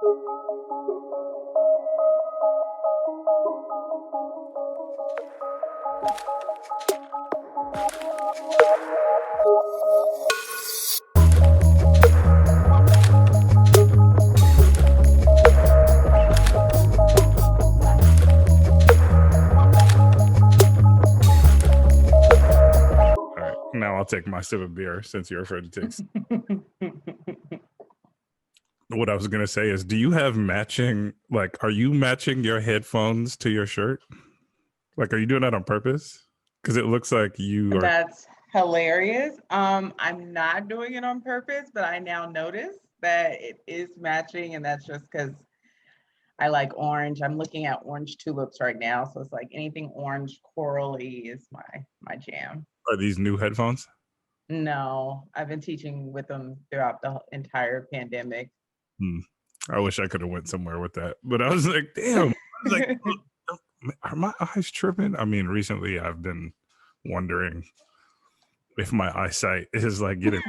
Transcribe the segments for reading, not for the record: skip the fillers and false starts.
Now I'll take my sip of beer since you're afraid to take. What I was going to say is, do you have matching, like, are you matching your headphones to your shirt? Like, are you doing that on purpose? Because it looks like you are. That's hilarious. I'm not doing it on purpose, but I now notice that it is matching, and that's just because I like orange. I'm looking at orange tulips right now, so it's like anything orange, corally is my jam. Are these new headphones? No, I've been teaching with them throughout the entire pandemic. I wish I could have went somewhere with that, but I was like, damn. I was like, are my eyes tripping? I mean, recently I've been wondering if my eyesight is like getting.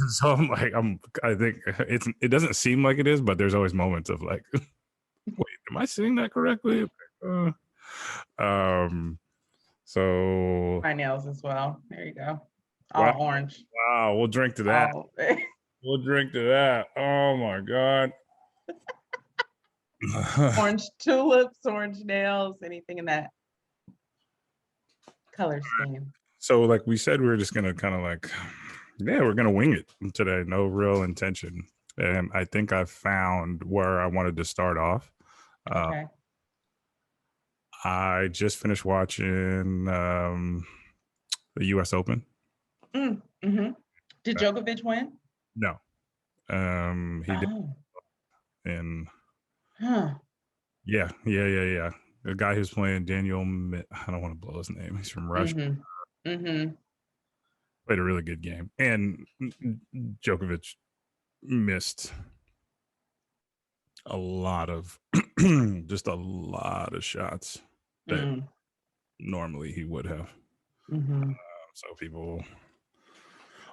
So I'm like, I think it doesn't seem like it is, but there's always moments of like, wait, am I seeing that correctly? So my nails as well. There you go. All wow, orange. wow, we'll drink to that. We'll drink to that. Oh my God. Orange tulips, orange nails, anything in that color scheme. So like we said, we were just gonna kind of like, yeah, we're gonna wing it today. No real intention. And I think I found where I wanted to start off. Okay. I just finished watching the U.S. Open. Mm-hmm. Did Djokovic win? No. He did. And yeah. The guy who's playing Daniel, I don't want to blow his name. He's from Russia. Played a really good game. And Djokovic missed a lot of just a lot of shots that normally he would have. So people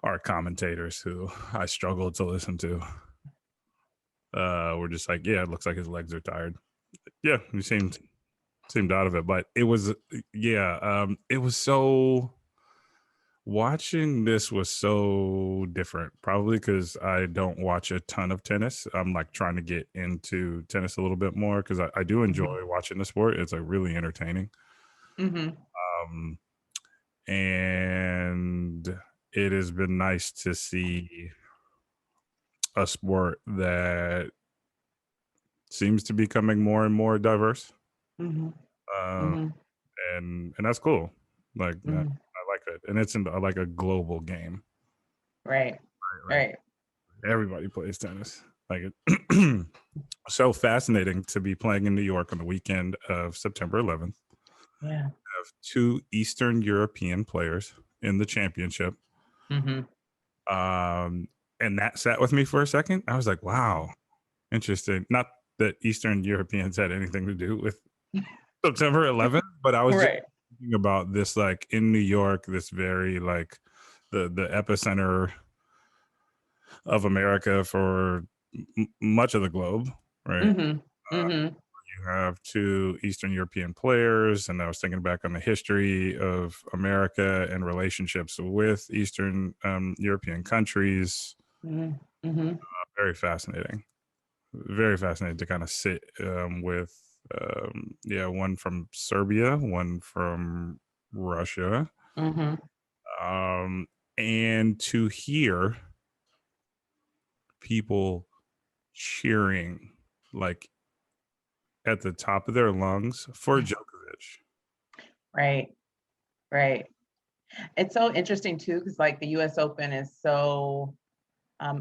are commentators who I struggle to listen to. We're just like, yeah, it looks like his legs are tired. Yeah, he seemed out of it, but it was, it was so. Watching this was so different, probably because I don't watch a ton of tennis. I'm like trying to get into tennis a little bit more because I do enjoy watching the sport. It's like really entertaining. And it has been nice to see a sport that seems to be becoming more and more diverse. And that's cool. Like I like it, and it's like a global game. Right. Everybody plays tennis. Like it. So fascinating to be playing in New York on the weekend of September 11th. Yeah. Have 2 Eastern European players in the championship. And that sat with me for a second. I was like, wow, interesting. Not that Eastern Europeans had anything to do with September 11th, but I was just thinking about this, like in New York, this very like the epicenter of America for much of the globe, right? You have 2 Eastern European players, and I was thinking back on the history of America and relationships with Eastern European countries. Very fascinating to kind of sit with one from Serbia, one from Russia, and to hear people cheering like at the top of their lungs for Djokovic. Right. It's so interesting too, because like the US Open is so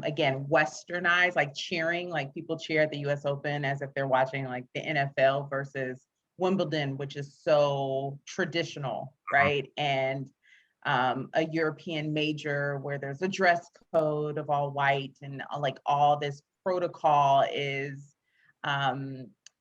again westernized, like cheering, like people cheer at the US Open as if they're watching like the NFL versus Wimbledon, which is so traditional, right? And a European major where there's a dress code of all white and like all this protocol is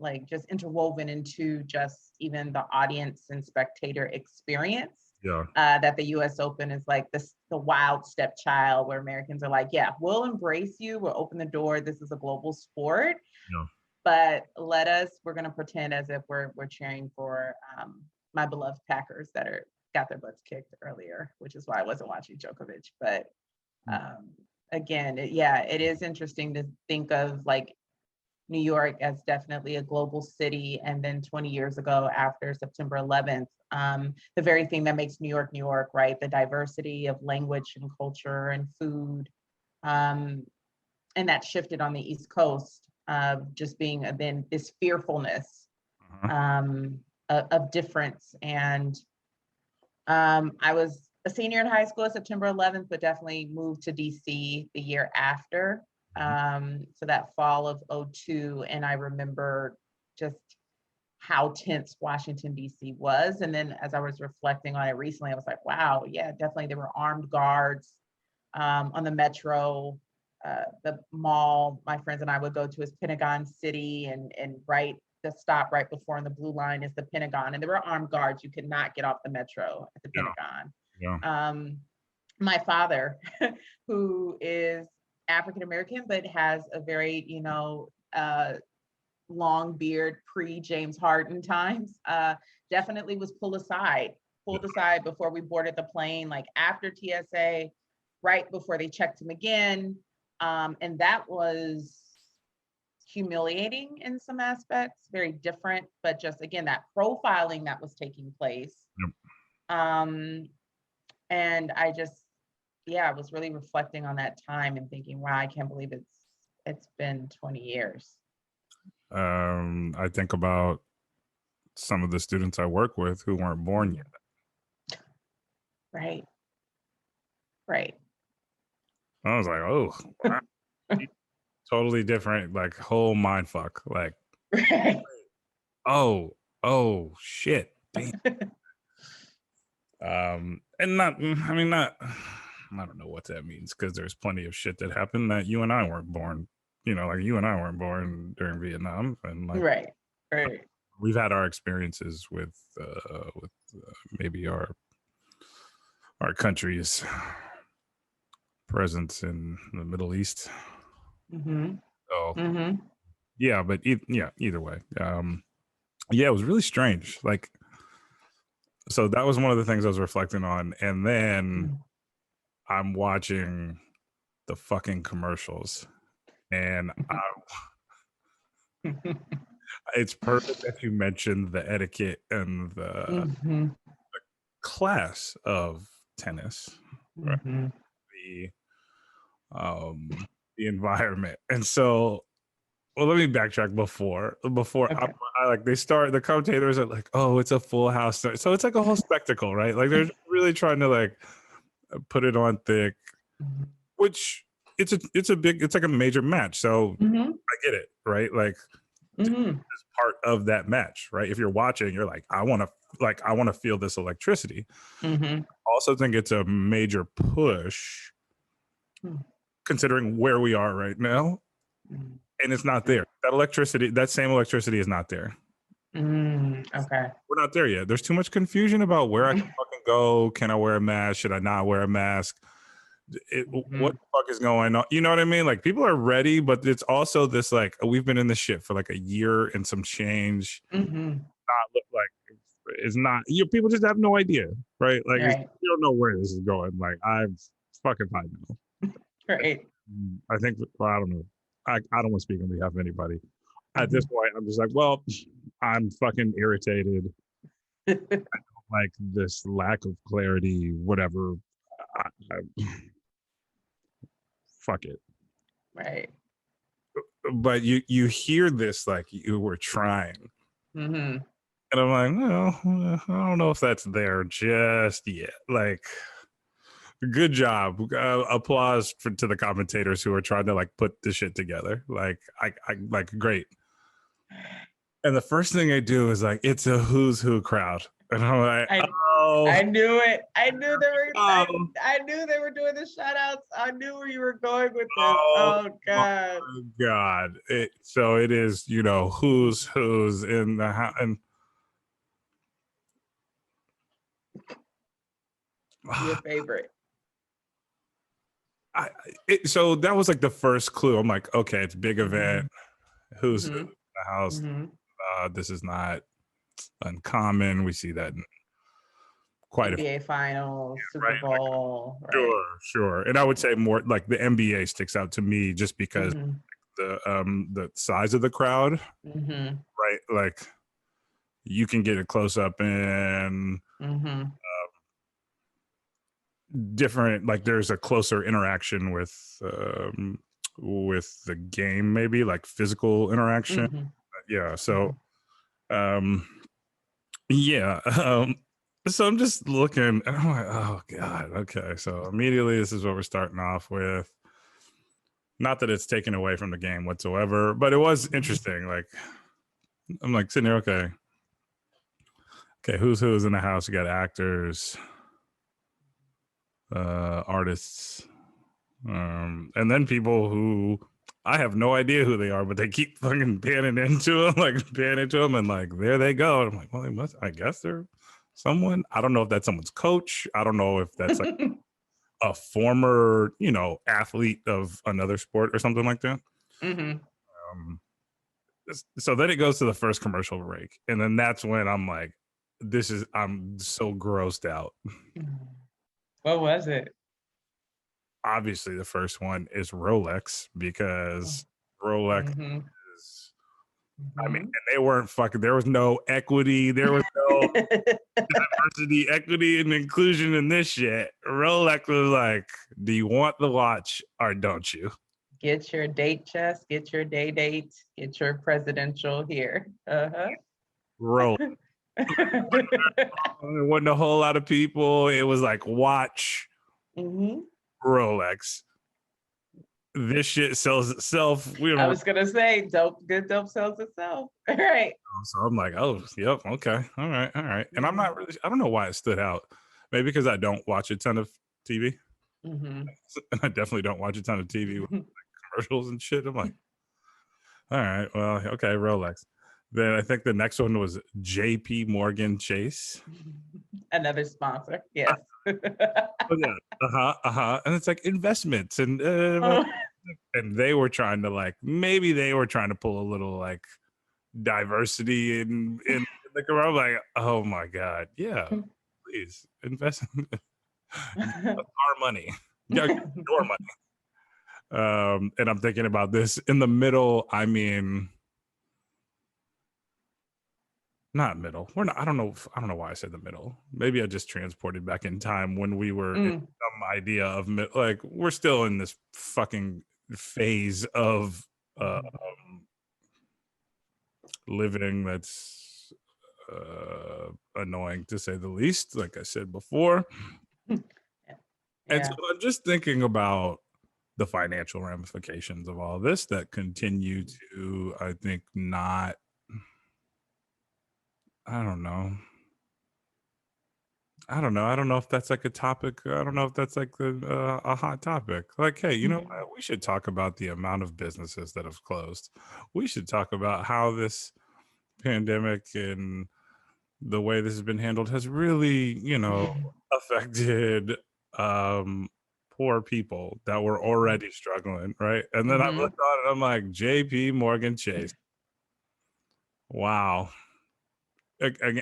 like just interwoven into just even the audience and spectator experience. Yeah. That the US Open is like the wild stepchild where Americans are like, yeah, we'll embrace you, we'll open the door. This is a global sport. Yeah. But we're going to pretend as if we're cheering for my beloved Packers that got their butts kicked earlier, which is why I wasn't watching Djokovic. But again, it is interesting to think of like New York as definitely a global city. And then 20 years ago, after September 11th, the very thing that makes New York, right? The diversity of language and culture and food. And that shifted on the East Coast of just being then this fearfulness of difference. And I was a senior in high school at September 11th, but definitely moved to DC the year after. So that fall of 2002, and I remember just how tense Washington, DC was. And then as I was reflecting on it recently, I was like, wow, yeah, definitely there were armed guards on the metro. The mall my friends and I would go to is Pentagon City, and right the stop right before on the blue line is the Pentagon, and there were armed guards. You could not get off the metro at the Pentagon. Yeah. My father, who is African American but has a very long beard pre James Harden times, definitely was pulled aside before we boarded the plane, like after TSA, right before they checked him again. And that was humiliating in some aspects, very different, but just again, that profiling that was taking place. Yep. And I just, I was really reflecting on that time and thinking, wow, I can't believe it's been 20 years. I think about some of the students I work with who weren't born yet. Right. I was like, oh, wow. Totally different, like whole mind fuck. Like, right. oh shit. Damn. And not, I don't know what that means, because there's plenty of shit that happened that you and I weren't born. Like you and I weren't born during Vietnam, and like right. We've had our experiences with maybe our country's presence in the Middle East. So yeah, but either way, it was really strange. Like, so that was one of the things I was reflecting on, and then I'm watching the fucking commercials, and it's perfect that you mentioned the etiquette and the class of tennis, right? The environment. And so, well, let me backtrack before okay. I like they start, the commentators are like, oh, it's a full house, so it's like a whole spectacle, right? Like they're really trying to like put it on thick, which it's like a major match, so I get it, right? Like it's part of that match, right? If you're watching, you're like, I want to feel this electricity. Also think it's a major push considering where we are right now, and it's not there. That same electricity is not there. Okay. We're not there yet. There's too much confusion about where I can fucking go. Can I wear a mask? Should I not wear a mask? What the fuck is going on? You know what I mean? Like, people are ready, but it's also this like, we've been in this shit for like a year and some change. Not look like it's not. People just have no idea, right? Like, you don't know where this is going. Like, I'm fucking fine now. Right. I think. Well, I don't know. I don't want to speak on behalf of anybody. At this point, I'm just like, well, I'm fucking irritated. I don't like this lack of clarity. Whatever. Fuck it. Right. But you hear this like you were trying, and I'm like, well, I don't know if that's there just yet. Like, good job, applause to the commentators who are trying to like put the shit together. Like, I like, great. And the first thing I do is like, it's a who's who crowd, and I'm like, I knew it. I knew they were. I knew they were doing the shout outs. I knew where you were going with this. Oh God. God. So it is, who's in the house, and Your favorite? So that was like the first clue. I'm like, okay, it's big event. Who's who in the house? This is not uncommon. We see that in quite NBA Finals, Super right, like, Bowl, right? sure. And I would say more like the NBA sticks out to me just because the size of the crowd, right? Like you can get a close up and different. Like there's a closer interaction with the game, maybe like physical interaction. Yeah. So yeah. So I'm just looking and I'm like, oh God, okay. So immediately this is what we're starting off with. Not that it's taken away from the game whatsoever, but it was interesting. Like I'm like sitting there, okay, who's in the house? You got actors, artists, and then people who I have no idea who they are, but they keep fucking panning into them, and like there they go. And I'm like, well, they must. I guess they're someone. I don't know if that's someone's coach. I don't know if that's like a former, athlete of another sport or something like that. So then it goes to the first commercial break, and then that's when I'm like, I'm so grossed out. What was it? Obviously the first one is Rolex because Rolex is, I mean, and they weren't fucking, there was no equity, there was no diversity, equity, and inclusion in this shit. Rolex was like, do you want the watch or don't you? Get your date chest, get your day date, get your presidential here. Rolex. There wasn't a whole lot of people. It was like watch Rolex. This shit sells itself. I was gonna say, good dope sells itself. All right. So I'm like, oh, yep, okay, all right. And I'm not really. I don't know why it stood out. Maybe because I don't watch a ton of TV. And I definitely don't watch a ton of TV with like, commercials and shit. I'm like, all right, well, okay, Rolex. Then I think the next one was J.P. Morgan Chase. Another sponsor, yes. And it's like investments and and they were trying to maybe they were trying to pull a little like diversity in the commercial. Like, oh my God, yeah, please invest our money, your money. And I'm thinking about this in the middle. I mean, not middle. We're not. I don't know why I said the middle. Maybe I just transported back in time when we were in some idea of like we're still in this fucking phase of living that's annoying to say the least. Like I said before, and so I'm just thinking about the financial ramifications of all this that continue to, I think, not. I don't know. I don't know if that's like a topic. I don't know if that's like a hot topic. Like, hey, you know what? We should talk about the amount of businesses that have closed. We should talk about how this pandemic and the way this has been handled has really, affected poor people that were already struggling, right? And then I looked on it, I'm like, JP Morgan Chase. Wow.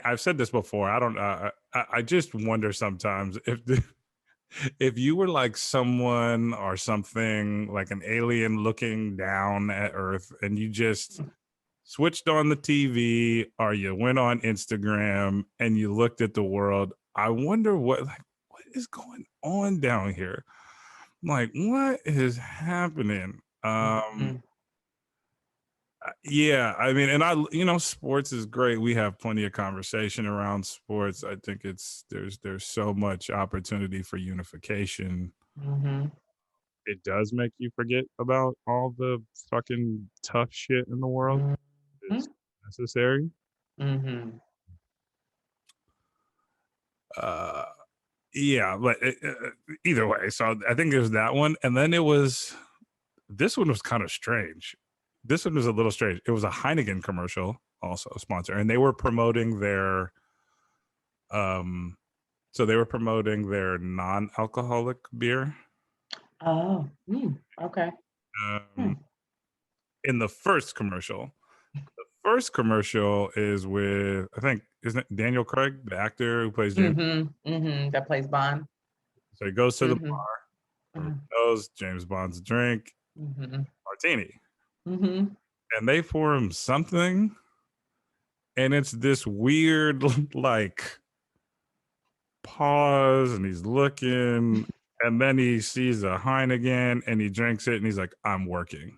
I've said this before. I don't. I just wonder sometimes if you were like someone or something like an alien looking down at Earth, and you just switched on the TV or you went on Instagram and you looked at the world. I wonder what is going on down here. Like, what is happening? Yeah, I mean, and sports is great. We have plenty of conversation around sports. I think there's so much opportunity for unification. It does make you forget about all the fucking tough shit in the world. It's necessary. Yeah, but either way, so I think there's that one, and then this one was kind of strange. This one was a little strange. It was a Heineken commercial, also a sponsor, and they were promoting their So they were promoting their non-alcoholic beer. Oh, okay. In the first commercial. The first commercial is with, I think, isn't it Daniel Craig, the actor who plays James? That plays Bond. So he goes to the Mm-hmm. bar. Mm-hmm. Knows James Bond's drink, martini, and they pour him something, and it's this weird like pause, and he's looking, and then he sees a Heineken, and he drinks it, and he's like, "I'm working."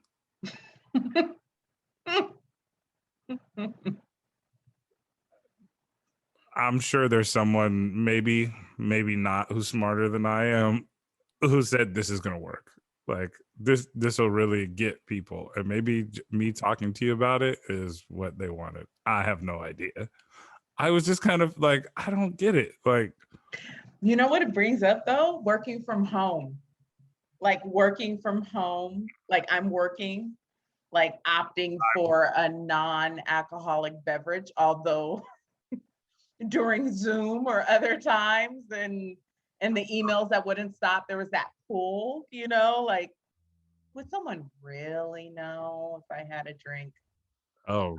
I'm sure there's someone, maybe not, who's smarter than I am, who said this is gonna work. Like this will really get people, and maybe me talking to you about it is what they wanted. I have no idea. I was just kind of like, I don't get it. Like, You know what it brings up though? Working from home. Like working from home, like I'm working, like opting for a non-alcoholic beverage, although during Zoom or other times and the emails that wouldn't stop, there was that pull, like would someone really know if I had a drink? oh,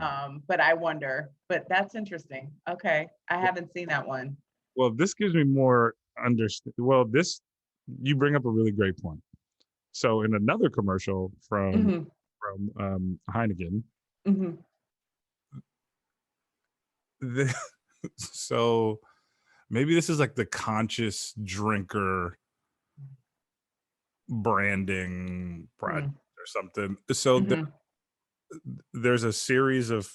But I wonder, but that's interesting. Okay. I haven't seen that one. well, this gives me more understand. Well, this, you bring up a really great point. So in another commercial Mm-hmm. from Heineken, Mm-hmm. the, so maybe this is like the conscious drinker branding project or something. So there's a series of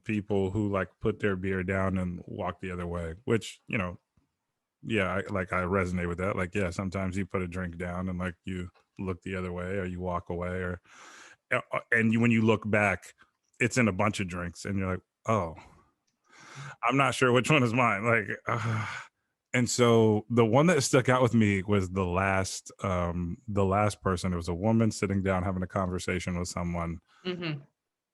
people who like put their beer down and walk the other way, which, yeah, I resonate with that. Like, yeah, sometimes you put a drink down and like you look the other way or you walk away, or and when you look back, it's in a bunch of drinks and you're like, oh, I'm not sure which one is mine. Like, and so the one that stuck out with me was the last person. It was a woman sitting down having a conversation with someone,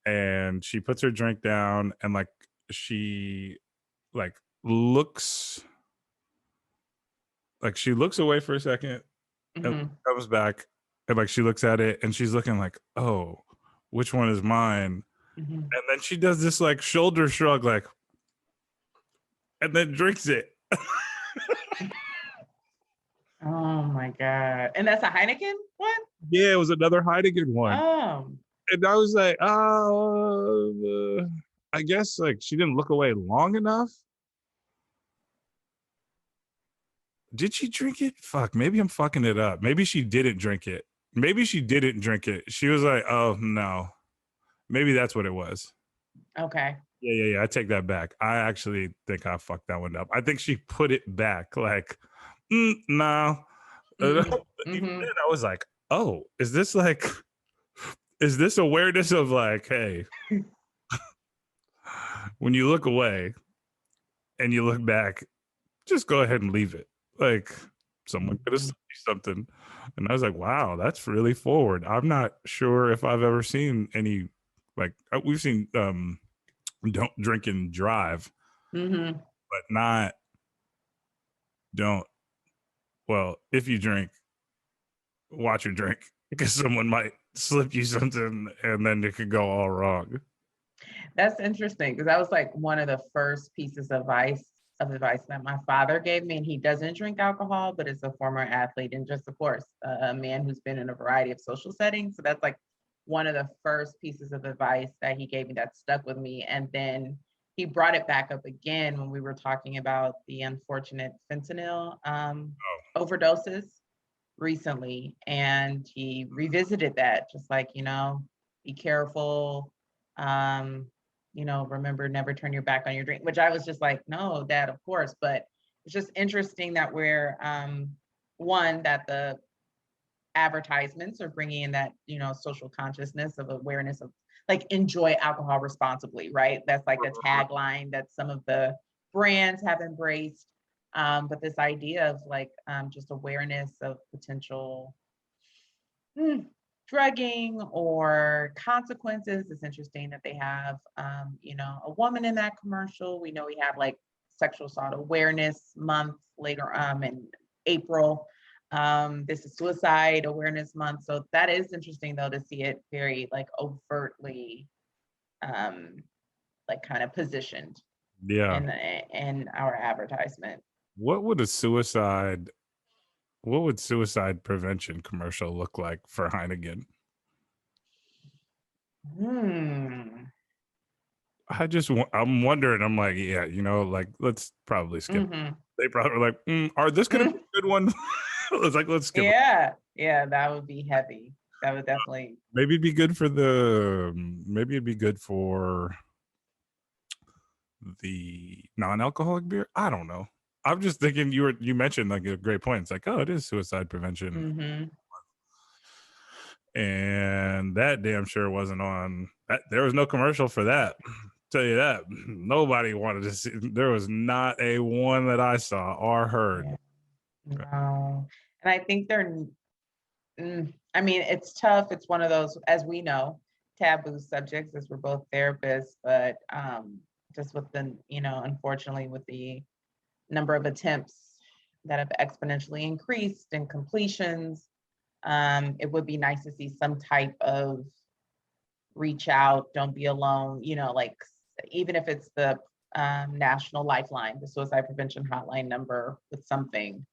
and she puts her drink down and like she like looks she looks away for a second and comes back, and like she looks at it and she's looking like, oh, which one is mine? And then she does this like shoulder shrug, like, and then drinks it. Oh my God. And that's a Heineken one? Yeah, it was another Heineken one. Oh. And I was like, oh, I guess like she didn't look away long enough. Did she drink it? Fuck, maybe I'm fucking it up. Maybe she didn't drink it. Maybe she didn't drink it. She was like, oh no. Maybe that's what it was. Okay. Yeah. I take that back. I actually think I fucked that one up. I think she put it back like, no. Even then I was like, oh, is this awareness of like, hey, when you look away and you look back, just go ahead and leave it. Like, someone could have said something. And I was like, wow, that's really forward. I'm not sure if I've ever seen any, like, we've seen don't drink and drive, but not don't. Well, if you drink, watch your drink, because someone might slip you something and then it could go all wrong. That's interesting because that was like one of the first pieces of advice that my father gave me, and he doesn't drink alcohol, but is a former athlete and just, of course, a man who's been in a variety of social settings. So that's like one of the first pieces of advice that he gave me that stuck with me. And then he brought it back up again when we were talking about the unfortunate fentanyl overdoses recently, and he revisited that, just like, be careful, remember, never turn your back on your drink, which I was just like, no, Dad, of course. But it's just interesting that we're one, that the advertisements are bringing in that, social consciousness of awareness of like, enjoy alcohol responsibly, right? That's like a tagline that some of the brands have embraced. But this idea of like just awareness of potential drugging or consequences. It's interesting that they have, a woman in that commercial. We know we have like Sexual Assault Awareness Month later in April. This is Suicide Awareness Month. So that is interesting though to see it very like overtly like kind of positioned in our advertisement. What would suicide prevention commercial look like for Heineken? I'm wondering. I'm like, yeah, like let's probably skip. They probably were like, this could have been a good one. It's like, let's skip. Yeah, that would be heavy. That would definitely. Maybe it'd be good for the non-alcoholic beer. I don't know. I'm just thinking you mentioned like a great point. It's like, oh, it is suicide prevention. And that damn sure wasn't on that. There was no commercial for that. Tell you that. Nobody wanted to see. There was not a one that I saw or heard. No. And I think I mean, it's tough. It's one of those, as we know, taboo subjects, as we're both therapists, but just with the, unfortunately with the number of attempts that have exponentially increased and completions, it would be nice to see some type of reach out, don't be alone, like even if it's the national lifeline, the suicide prevention hotline number with something,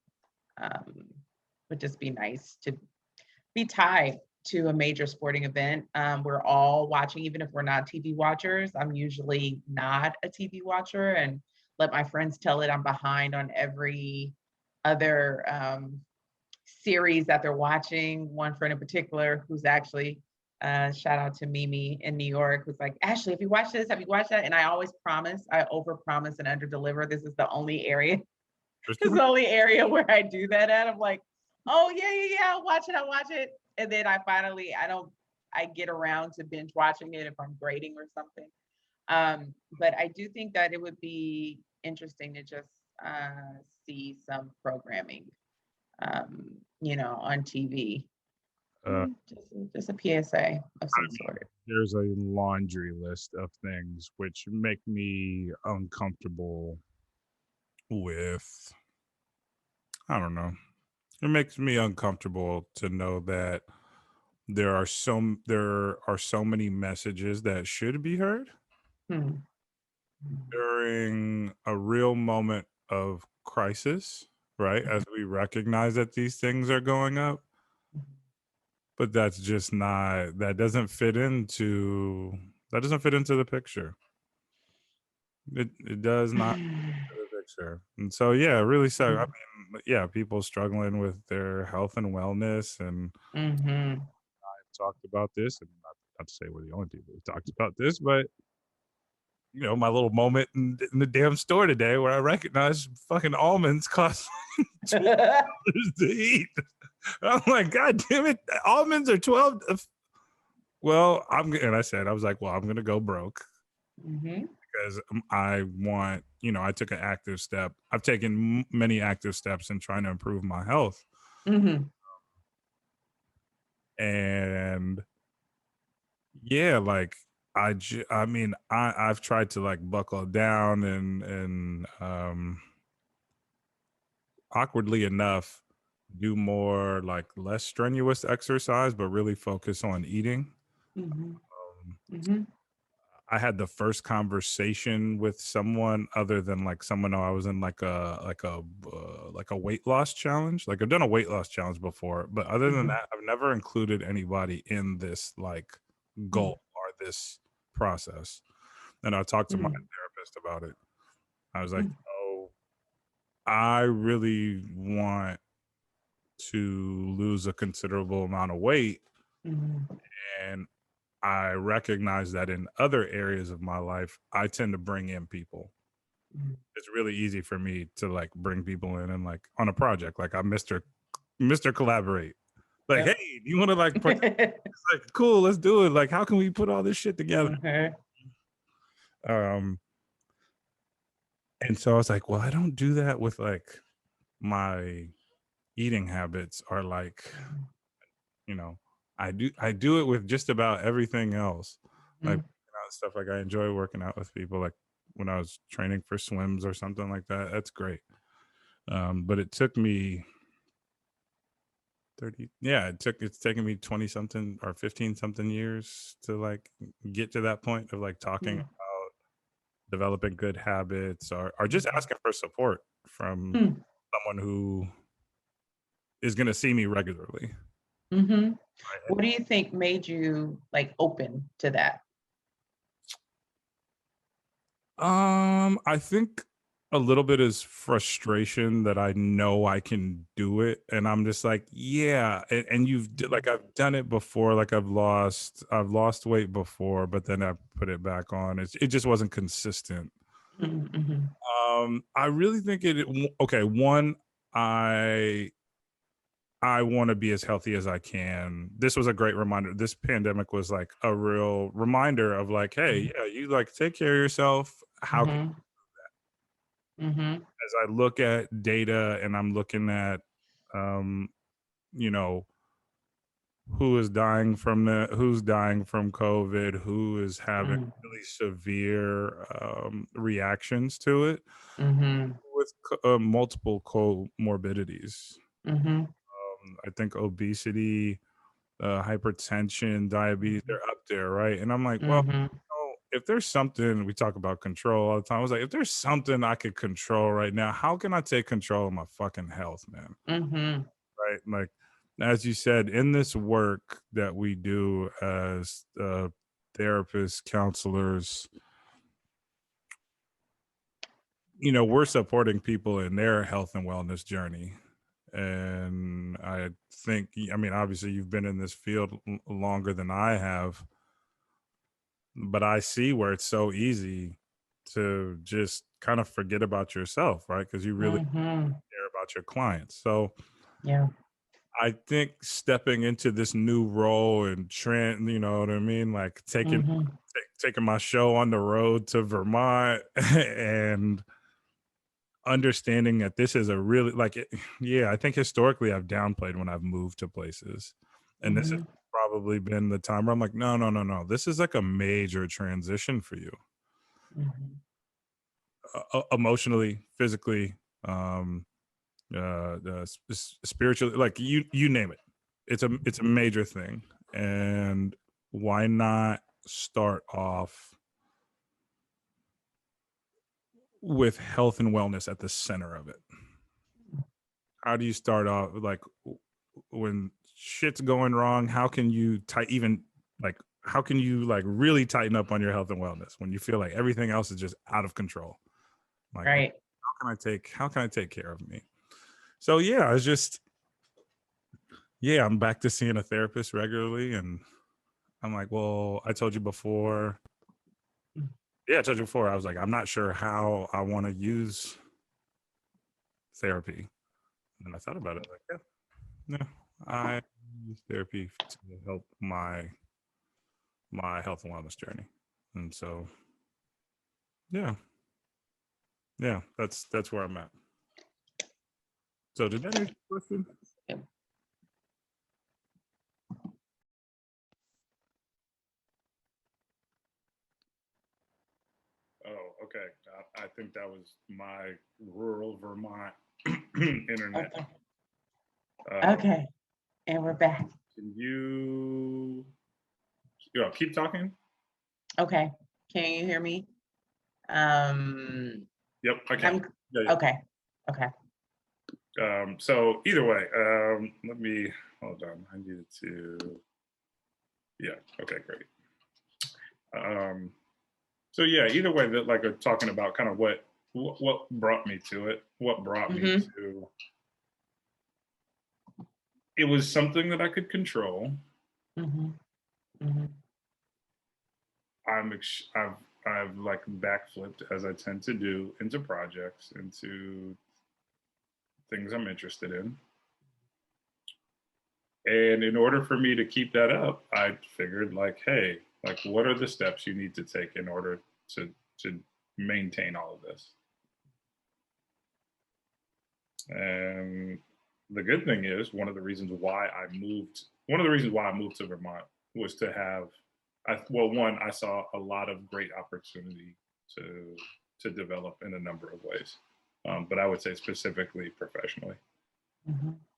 would just be nice to be tied to a major sporting event. We're all watching, even if we're not TV watchers. I'm usually not a TV watcher, and let my friends tell it I'm behind on every other series that they're watching. One friend in particular who's actually, shout out to Mimi in New York, who's like, Ashley, have you watched this? Have you watched that? And I always promise, I overpromise and underdeliver. This is the only area, where I do that at. I'm like, oh yeah, I'll watch it. And then I get around to binge watching it if I'm grading or something. But I do think that it would be interesting to just see some programming, on TV. Just a PSA of some sort. There's a laundry list of things which make me uncomfortable with, I don't know. It makes me uncomfortable to know that there are so many messages that should be heard during a real moment of crisis, right? As we recognize that these things are going up. But that's just not, that doesn't fit into the picture. It does not fit into the picture. And so, yeah, really sad. I mean, yeah, people struggling with their health and wellness. And I've talked about this, and not to say we're the only people who talked about this, but my little moment in the damn store today where I recognized fucking almonds cost $12 to eat. I'm like, God damn it, almonds are 12. Well, I was like, well, I'm going to go broke because I want, I took an active step. I've taken many active steps in trying to improve my health. And yeah, like, I've tried to like buckle down and awkwardly enough, do more like less strenuous exercise, but really focus on eating. I had the first conversation with someone other than like someone I was in like a weight loss challenge. Like I've done a weight loss challenge before, but other than that, I've never included anybody in this like goal or this process. And I talked to my therapist about it. I was like, oh, I really want to lose a considerable amount of weight. And I recognize that in other areas of my life, I tend to bring in people. It's really easy for me to like bring people in and like on a project, like I'm Mr. Collaborate. Like, hey, do you want to like, it's like, cool, let's do it. Like, how can we put all this shit together? And so I was like, well, I don't do that with like my eating habits are like, I do it with just about everything else. Like, stuff like I enjoy working out with people. Like when I was training for swims or something like that. That's great. But it took me 30, yeah, it's taken me 20 something or 15 something years to like get to that point of like talking Mm. about developing good habits, or just asking for support from Mm. someone who is going to see me regularly. Mm-hmm. Right? What do you think made you like open to that? I think a little bit is frustration that I know I can do it, and I'm just like, yeah, and like I've done it before, like I've lost weight before, but then I put it back on. It just wasn't consistent. Mm-hmm. I really think okay, one, I want to be as healthy as I can. This was a great reminder. This pandemic was like a real reminder of like, hey, yeah, you like take care of yourself. How can, Mm-hmm. Mm-hmm. as I look at data and I'm looking at, um, you know, who's dying from COVID, who is having really severe reactions to it Mm-hmm. with multiple comorbidities. Mm-hmm. I think obesity, hypertension, diabetes, they're up there, right? And I'm like, well, Mm-hmm. if there's something, we talk about control all the time. I was like, if there's something I could control right now, how can I take control of my fucking health, man? Mm-hmm. Right? Like, as you said, in this work that we do as therapists, counselors, we're supporting people in their health and wellness journey. And I think, I mean, obviously, you've been in this field longer than I have, but I see where it's so easy to just kind of forget about yourself, right? Because you really Mm-hmm. care about your clients. So Yeah. I think stepping into this new role and trend, you know what I mean? Like Mm-hmm. taking my show on the road to Vermont and understanding that this is a really yeah, I think historically I've downplayed when I've moved to places. And this has Mm-hmm. probably been the time where I'm like, no, no, no, no. This is like a major transition for you. Mm-hmm. Emotionally, physically, um, spiritually, like you name it. It's a major thing, and why not start off with health and wellness at the center of it? How do you start off like when shit's going wrong? How can you even like how can you like really tighten up on your health and wellness when you feel like everything else is just out of control? Like, Right. how can I take care of me? So yeah, it's just yeah, I'm back to seeing a therapist regularly, and I'm like, well, I told you before. Yeah, I told you before. I was like, I'm not sure how I want to use therapy. And then I thought about it, like, yeah, no, I use therapy to help my health and wellness journey. And so, yeah, yeah, that's where I'm at. So, did that answer your question? Yeah. Oh, okay. I think that was my rural Vermont internet. Okay. Okay. And we're back. Can you keep talking? Okay. Can you hear me? Yep, I can. I'm Yeah, okay. Okay. So either way, let me hold on. I needed to. Yeah. Okay. Great. Um, so yeah, either way, that like talking about kind of what brought me to it, what brought me Mm-hmm. to. It was something that I could control. Mm-hmm. Mm-hmm. I've like backflipped as I tend to do into projects, into things I'm interested in. And in order for me to keep that up, I figured like, hey, like what are the steps you need to take in order to to maintain all of this? And the good thing is one of the reasons why I moved to Vermont was to have well, one, I saw a lot of great opportunity to to develop in a number of ways. But I would say specifically professionally.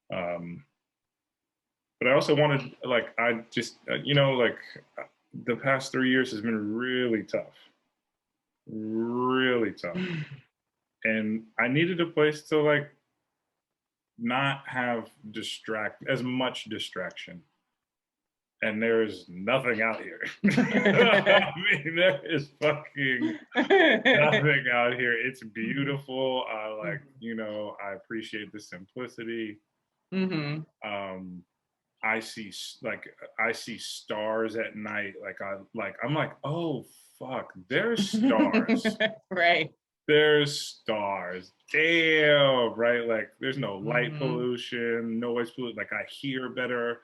But I also wanted, like, I just, like the past 3 years has been really tough. And I needed a place to, like, not have as much distraction. And there's nothing out here. I mean, there is fucking nothing out here. It's beautiful. I appreciate the simplicity. I see stars at night. I'm like, oh fuck, there's stars. Right. There's stars. Damn, right? Like, there's no light pollution, noise pollution. Like, I hear better.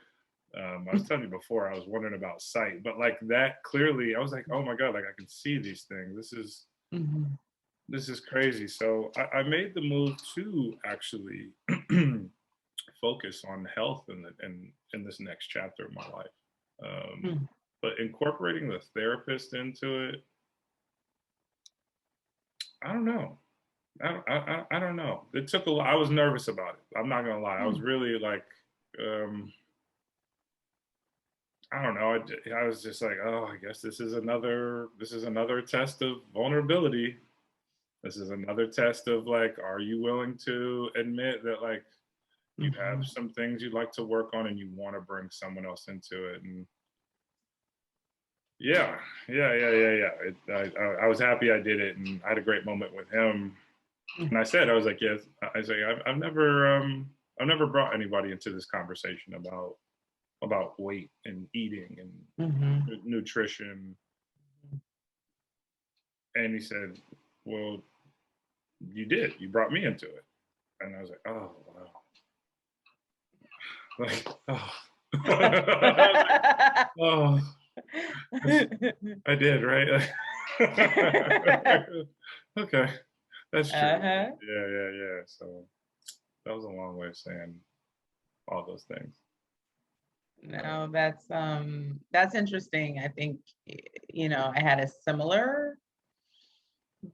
I was telling you before, I was wondering about sight, but like that clearly, I was like, oh my God, like I can see these things. This is crazy. So I made the move to actually focus on health in this next chapter of my life. But incorporating the therapist into it, I don't know. I don't know. It took a lot. I was nervous about it. I'm not gonna lie. I was really like, I don't know. I was just like, oh, I guess this is another test of vulnerability. This is another test of, like, are you willing to admit that, like, you have some things you'd like to work on and you want to bring someone else into it? And yeah. I was happy I did it, and I had a great moment with him. And I was like, yes. I was like, I've never brought anybody into this conversation about weight and eating and nutrition. And he said, well, you did. You brought me into it. And I was like, oh, wow. Like, oh. I did, right? Okay. That's true. Yeah. So that was a long way of saying all those things. No, that's interesting. I think, I had a similar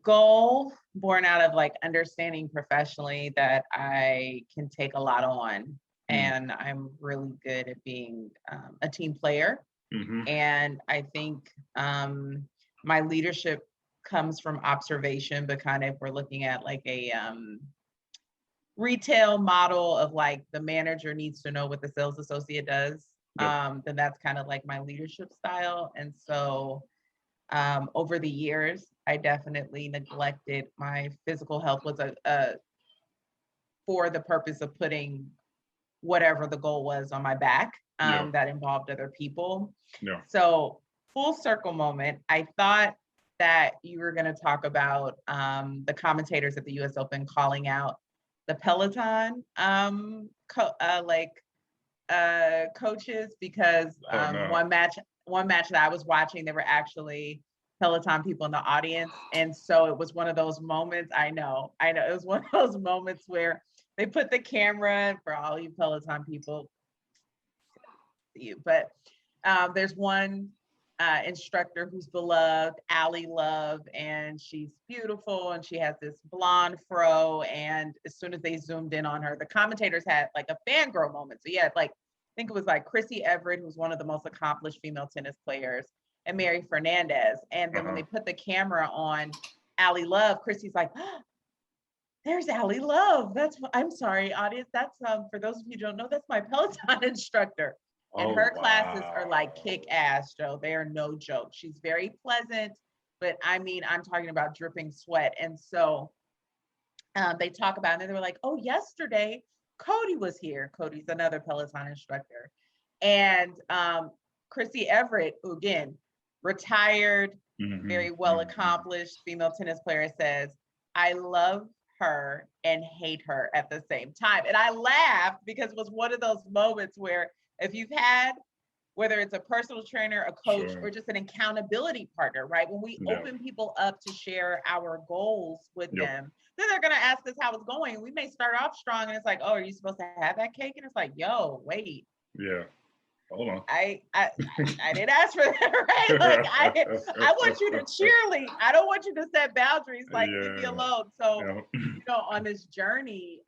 goal born out of, like, understanding professionally that I can take a lot on, and I'm really good at being a team player. And I think my leadership comes from observation, but kind of, we're looking at like a retail model of, like, the manager needs to know what the sales associate does. Then that's kind of like my leadership style. And so over the years, I definitely neglected my physical health was for the purpose of putting whatever the goal was on my back that involved other people. So full circle moment, I thought that you were going to talk about the commentators at the US Open calling out the Peloton coaches, because one match that I was watching, there were actually Peloton people in the audience. And so it was one of those moments, I know, it was one of those moments where they put the camera, for all you Peloton people, but there's one instructor who's beloved, Allie Love, and she's beautiful, and she has this blonde fro, and as soon as they zoomed in on her, the commentators had like a fangirl moment. So yeah, like, I think it was like Chrissy Everett, who's one of the most accomplished female tennis players, and Mary Fernandez. And then when they put the camera on Allie Love, Chrissy's like, oh, there's Allie Love. I'm sorry, audience. That's for those of you who don't know, that's my Peloton instructor. And her classes are like kick ass, Joe. They are no joke. She's very pleasant, but I mean, I'm talking about dripping sweat. And so they talk about it, and they were like, oh, yesterday, Cody was here. Cody's another Peloton instructor. And Chrissy Everett, who again, retired, very well accomplished female tennis player, says, I love her and hate her at the same time. And I laughed because it was one of those moments where, if you've had, whether it's a personal trainer, a coach, or just an accountability partner, right? When we open people up to share our goals with them, then they're going to ask us how it's going. We may start off strong and it's like, oh, are you supposed to have that cake? And it's like, yo, wait. Hold on. I didn't ask for that, right? Like I want you to cheerlead. I don't want you to set boundaries. Like leave me alone. So on this journey,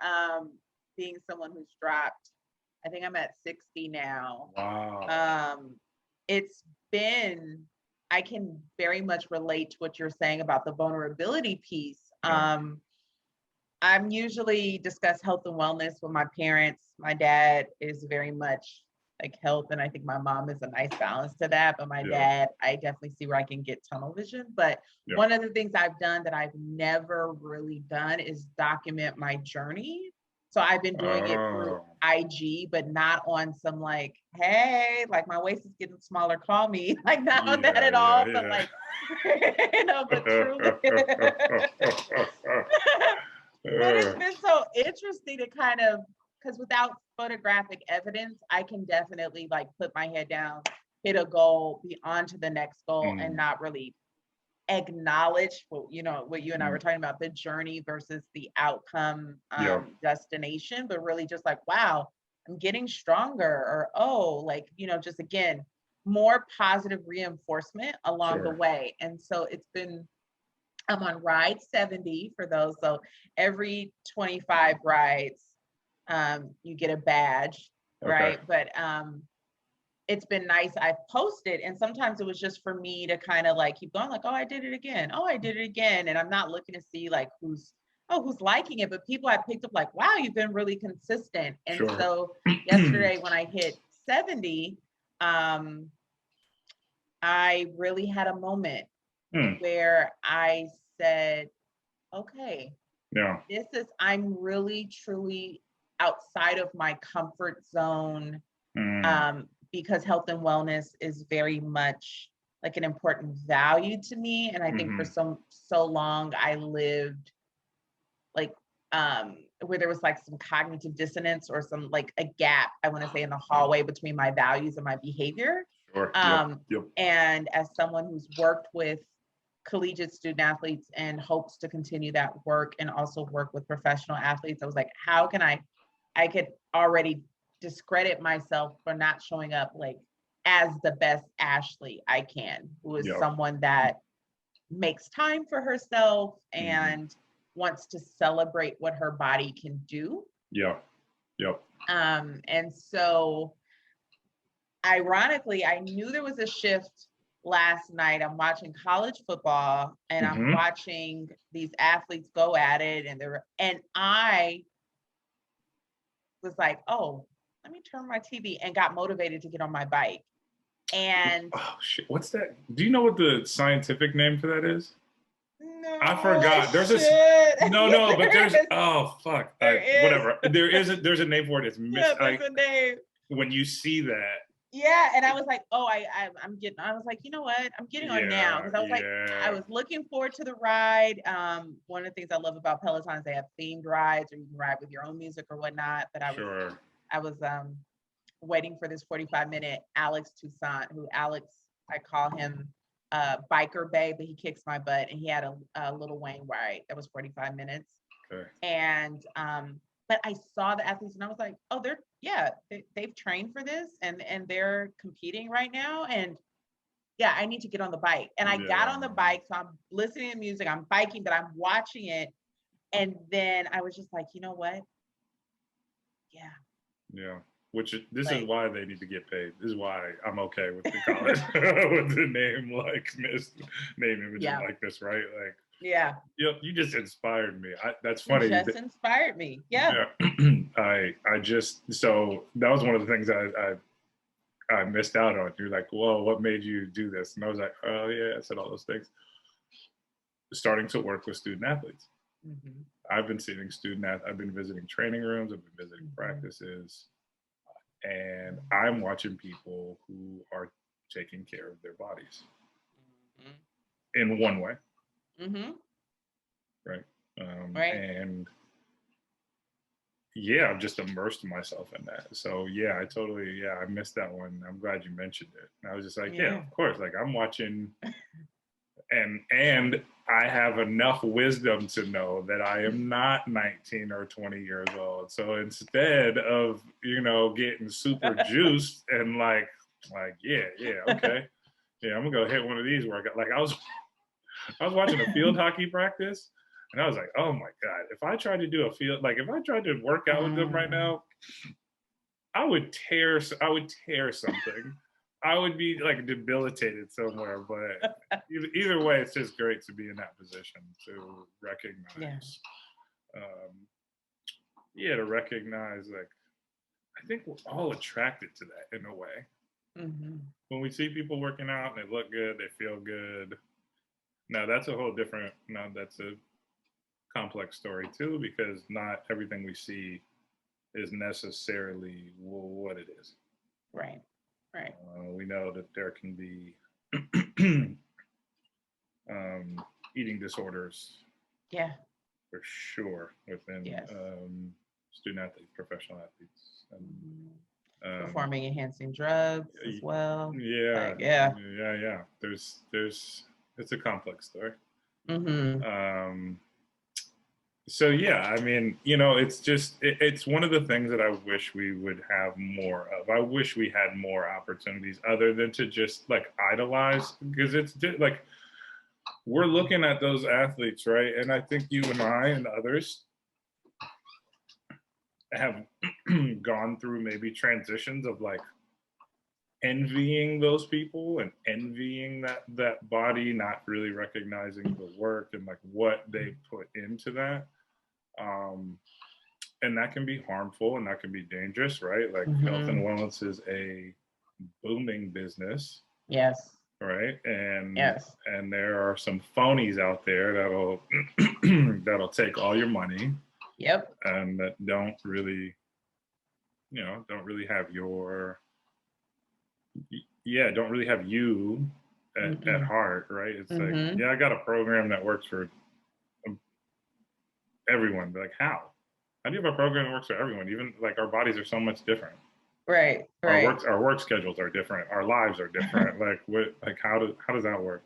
being someone who's dropped, I think I'm at 60 now. Wow. It's been, I can very much relate to what you're saying about the vulnerability piece. I'm usually discuss health and wellness with my parents. My dad is very much like health, and I think my mom is a nice balance to that. But my dad, I definitely see where I can get tunnel vision. But one of the things I've done that I've never really done is document my journey. So I've been doing it through IG, but not on some like, hey, like my waist is getting smaller, call me. Like not on that at all, but like, but truly. But it's been so interesting to kind of, because without photographic evidence, I can definitely like put my head down, hit a goal, be on to the next goal, and not really acknowledge what you and I were talking about, the journey versus the outcome destination, but really just like, wow, I'm getting stronger, or just again, more positive reinforcement along the way. And so I'm on ride 70 for those. So every 25 rides, you get a badge, right? But it's been nice. I've posted, and sometimes it was just for me to kind of like keep going, like, oh, I did it again. Oh, I did it again. And I'm not looking to see like who's liking it, but people I picked up like, wow, you've been really consistent. And so yesterday when I hit 70, I really had a moment where I said, okay, I'm really truly outside of my comfort zone, because health and wellness is very much like an important value to me. And I think for so long I lived like where there was like some cognitive dissonance or some like a gap, I want to say, in the hallway between my values and my behavior. And as someone who's worked with collegiate student athletes and hopes to continue that work and also work with professional athletes, I was like, how can I could already discredit myself for not showing up like as the best Ashley I can, who is someone that makes time for herself and wants to celebrate what her body can do. And so ironically, I knew there was a shift last night. I'm watching college football and I'm watching these athletes go at it, and I was like, oh, let me turn my TV, and got motivated to get on my bike. And shit, what's that? Do you know what the scientific name for that is? No, I forgot. There's no, but there's fuck. Whatever. There's a name for it. It's there's a name. When you see that. Yeah, and I was like, oh, I was like, you know what? I'm getting on now, because I was like, I was looking forward to the ride. One of the things I love about Peloton is they have themed rides, or you can ride with your own music or whatnot. But I was waiting for this 45-minute Alex Toussaint, I call him Biker Bay, but he kicks my butt, and he had a Lil Wayne ride that was 45 minutes. And but I saw the athletes and I was like, oh, they've trained for this, and they're competing right now. And I need to get on the bike. And I got on the bike. So I'm listening to music, I'm biking, but I'm watching it. And then I was just like, you know what? This is why they need to get paid. This is why I'm okay with the college with the name name, image, and likeness, right? Like, you just inspired me. That's funny. You just inspired me. I just, so that was one of the things I missed out on. You're like, whoa, what made you do this? And I was like, oh yeah, I said all those things. Starting to work with student athletes. I've been I've been visiting training rooms, I've been visiting practices, and I'm watching people who are taking care of their bodies in one way. Right. And I've just immersed myself in that. So I missed that one. I'm glad you mentioned it. And I was just like, of course. Like I'm watching and I have enough wisdom to know that I am not 19 or 20 years old. So instead of, getting super juiced and yeah, okay. Yeah, I'm gonna go hit one of these workouts. Like I was watching a field hockey practice and I was like, oh my God, if I tried to do if I tried to work out with them right now, I would tear something. I would be like debilitated somewhere, but either way, it's just great to be in that position to recognize. To recognize, like, I think we're all attracted to that in a way. Mm-hmm. When we see people working out and they look good, they feel good. Now that's a whole different. Now that's a complex story too, because not everything we see is necessarily what it is. Right. Right. We know that there can be eating disorders. Yeah. For sure, within student athletes, professional athletes, and performing enhancing drugs as well. Yeah, yeah. There's it's a complex story. Mm-hmm. So yeah, I mean, it's one of the things that I wish we would have more of. I wish we had more opportunities other than to just like idolize, because it's like we're looking at those athletes, right? And I think you and I and others have gone through maybe transitions of like envying those people and envying that body, not really recognizing the work and like what they put into that. And that can be harmful and that can be dangerous, right? Like health and wellness is a booming business. Yes. Right. And yes. And there are some phonies out there that'll take all your money. Yep. And that don't really have don't really have you at heart, right? It's like, yeah, I got a program that works for everyone. But like, how do you have a program that works for everyone? Even like our bodies are so much different. Right. Our work schedules are different. Our lives are different. How does that work?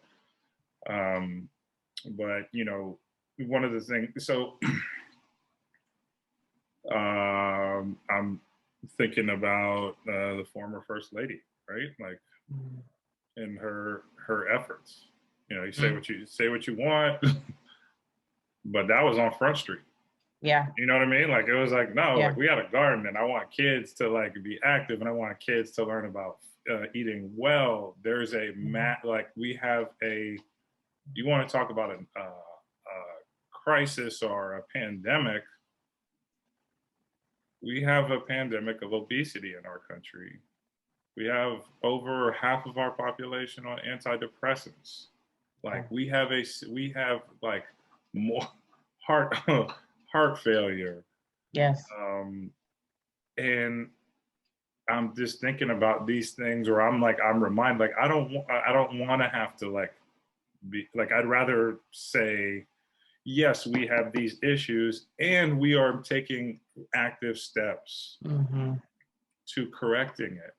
But one of the things. So I'm thinking about the former first lady, right? Like, in her efforts. You say what you want, but that was on Front Street. Yeah. You know what I mean? Like, it was like, no, like we got a garden and I want kids to like be active and I want kids to learn about eating well. There's a we have you want to talk about a crisis or a pandemic. We have a pandemic of obesity in our country. We have over half of our population on antidepressants. Like we have like more heart failure. Yes. And I'm just thinking about these things where I'm reminded, like, I don't want to have to like be like, I'd rather say, yes, we have these issues and we are taking active steps to correcting it.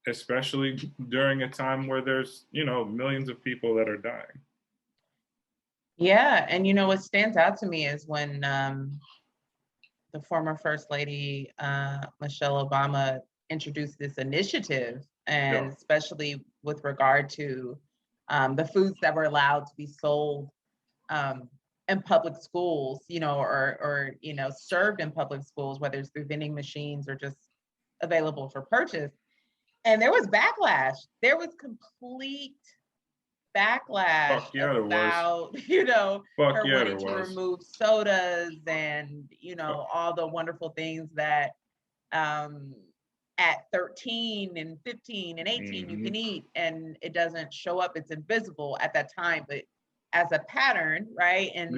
Especially during a time where there's, millions of people that are dying. Yeah. And, what stands out to me is when the former First Lady, Michelle Obama, introduced this initiative, and especially with regard to the foods that were allowed to be sold in public schools, or served in public schools, whether it's through vending machines or just available for purchase. And there was backlash. There was complete backlash about, her wanting to remove sodas and, all the wonderful things that at 13 and 15 and 18 you can eat, and it doesn't show up. It's invisible at that time, but as a pattern, right? And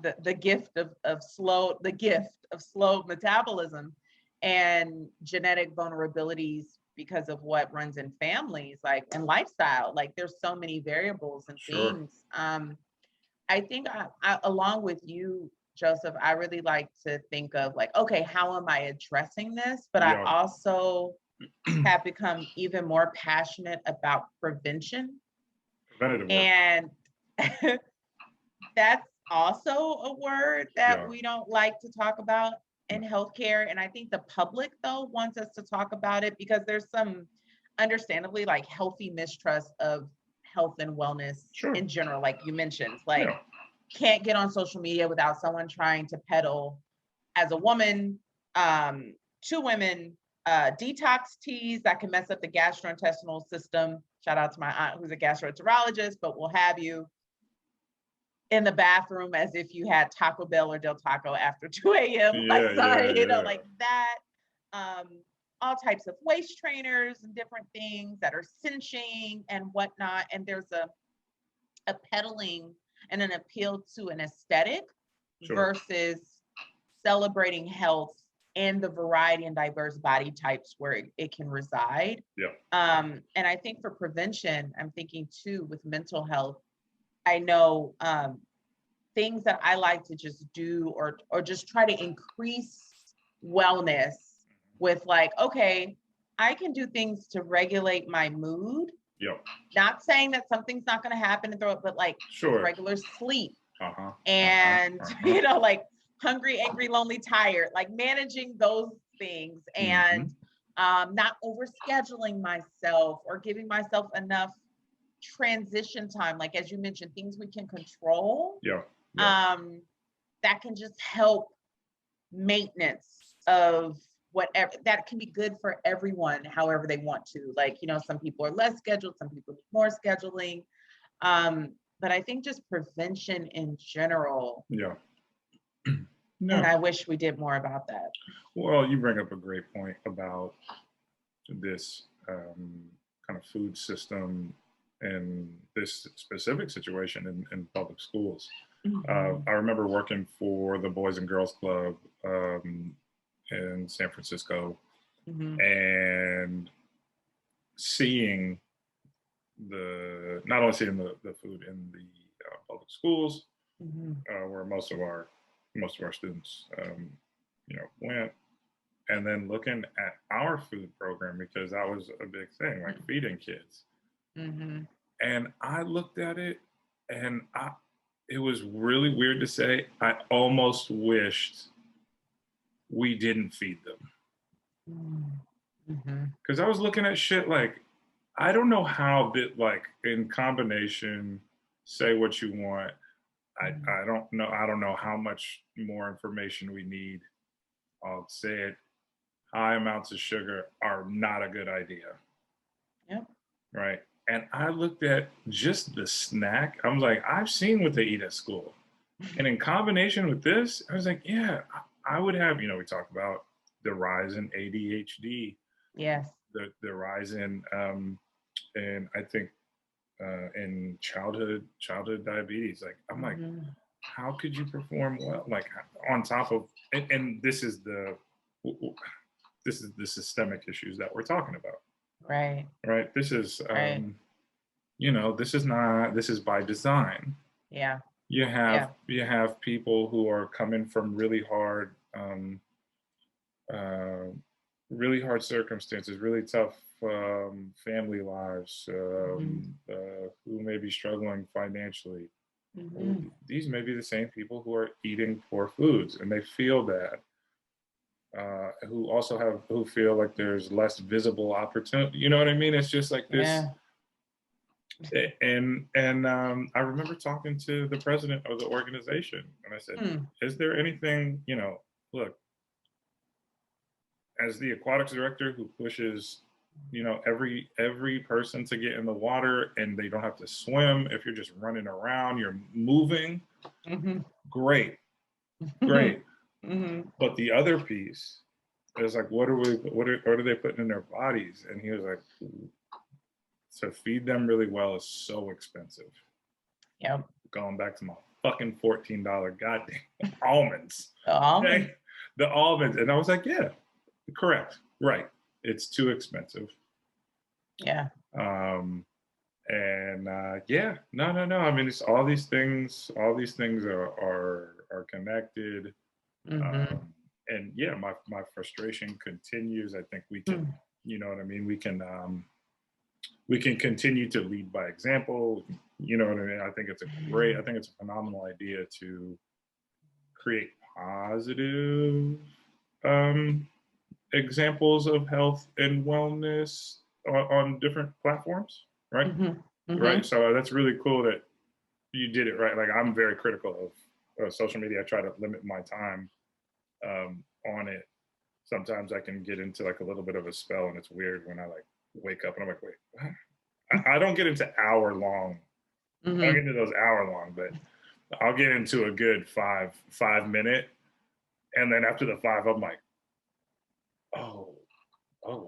the gift of slow metabolism and genetic vulnerabilities because of what runs in families, like, and lifestyle. Like, there's so many variables and things. I think I along with you, Joseph, I really like to think of like, okay, how am I addressing this? But I also have become even more passionate about prevention. Preventative work. And that's also a word that we don't like to talk about in healthcare. And I think the public, though, wants us to talk about it because there's some understandably like healthy mistrust of health and wellness in general, like you mentioned, like can't get on social media without someone trying to peddle as a woman, two women, detox teas that can mess up the gastrointestinal system. Shout out to my aunt who's a gastroenterologist, but we'll have you in the bathroom as if you had Taco Bell or Del Taco after 2 a.m. Like that. All types of waist trainers and different things that are cinching and whatnot. And there's a peddling and an appeal to an aesthetic versus celebrating health and the variety and diverse body types where it can reside. And I think for prevention, I'm thinking too with mental health, I know things that I like to just do or just try to increase wellness with like, okay, I can do things to regulate my mood. Not saying that something's not going to happen and throw it, but like regular sleep and, you know, like hungry, angry, lonely, tired, like managing those things and not overscheduling myself or giving myself enough transition time, like as you mentioned, things we can control that can just help maintenance of whatever that can be good for everyone however they want to, like, you know, some people are less scheduled, some people need more scheduling, but I think just prevention in general and I wish we did more about that. Well, you bring up a great point about this kind of food system in this specific situation in public schools. I remember working for the Boys and Girls Club in San Francisco and seeing not only seeing the food in the public schools where most of our students you know went, and then looking at our food program because that was a big thing, like feeding kids. And I looked at it and it was really weird to say, I almost wished we didn't feed them. Because I was looking at shit like, I don't know how that, like, in combination, say what you want. I don't know how much more information we need. I'll say it. High amounts of sugar are not a good idea. Right. And I looked at just the snack. I was like, I've seen what they eat at school. And in combination with this, I was like, yeah, I would have, you know, we talked about the rise in ADHD. The rise in, and I think in childhood diabetes. Like, I'm like, how could you perform well? Like on top of, and this is the systemic issues that we're talking about. Right. This is, you know, this is by design. You have people who are coming from really hard circumstances, really tough family lives, who may be struggling financially. These may be the same people who are eating poor foods and they feel that. Who feel like there's less visible opportunity. You know what I mean? It's just like this. And I remember talking to the president of the organization, and I said, "Is there anything, you know, look, as the aquatics director who pushes, you know, every person to get in the water and they don't have to swim. If you're just running around, you're moving, great." But the other piece is like, what are they putting in their bodies? And he was like, to feed them really well is so expensive. Going back to my fucking $14 goddamn almonds. The almonds. And I was like, yeah, correct. Right. It's too expensive. No. I mean, it's all these things are connected. And yeah, my frustration continues. I think we You know what I mean? We can continue to lead by example. You know what I mean? I think it's a phenomenal idea to create positive examples of health and wellness on different platforms, right? Right. So that's really cool that you did it right. Like, I'm very critical of social media. I try to limit my time on it. Sometimes I can get into like a little bit of a spell, and it's weird when I like wake up and I'm like, wait, what? I don't get into hour long. I don't get into those hour long, but I'll get into a good 5 minute, and then after the 5, I'm like, oh wow,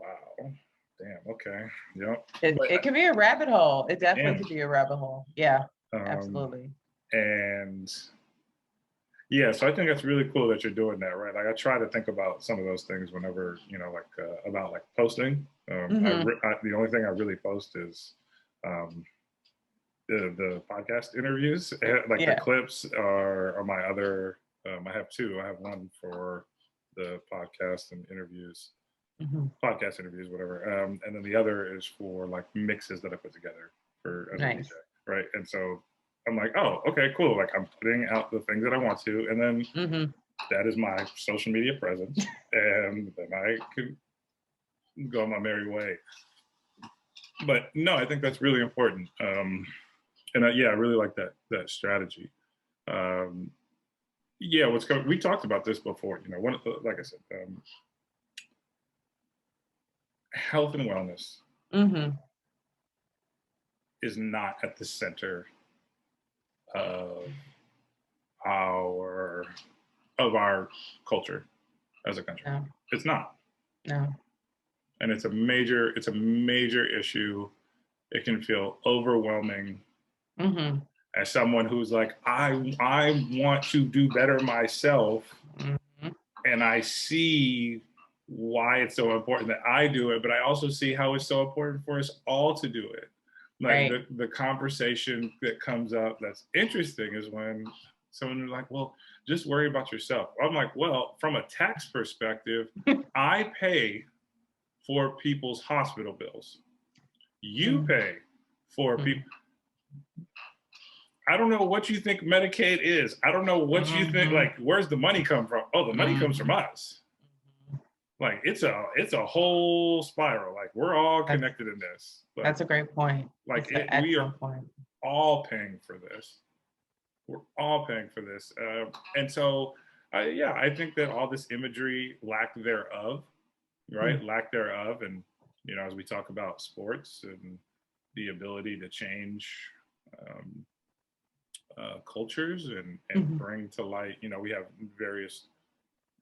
damn, okay, yep. It can be a rabbit hole. It definitely could be a rabbit hole. Yeah, absolutely. And yeah, so I think that's really cool that you're doing that, right? Like, I try to think about some of those things whenever, like about like posting. The only thing I really post is the podcast interviews. Like, the clips are my other. I have two. I have one for the podcast and interviews, podcast interviews, whatever. And then the other is for like mixes that I put together for as a DJ, right? And so I'm like, oh, okay, cool. Like, I'm putting out the things that I want to, and then that is my social media presence, and then I can go my merry way. But no, I think that's really important, and I really like that strategy. What's coming? We talked about this before. Like I said, health and wellness is not at the center of our culture as a country. No. It's not. No. And it's a major issue. It can feel overwhelming as someone who's like, I want to do better myself, and I see why it's so important that I do it, but I also see how it's so important for us all to do it. Like, the conversation that comes up that's interesting is when someone is like, well, just worry about yourself. I'm like, well, from a tax perspective, I pay for people's hospital bills. You pay for people. I don't know what you think Medicaid is. I don't know what you think, like, where's the money come from? Oh, the money comes from us. Like, it's a whole spiral. Like, we're all connected in this. Like, that's a great point. Like, we are all paying for this. We're all paying for this. And so, I think that all this imagery, lack thereof, right? Lack thereof. And, as we talk about sports and the ability to change cultures and bring to light, we have various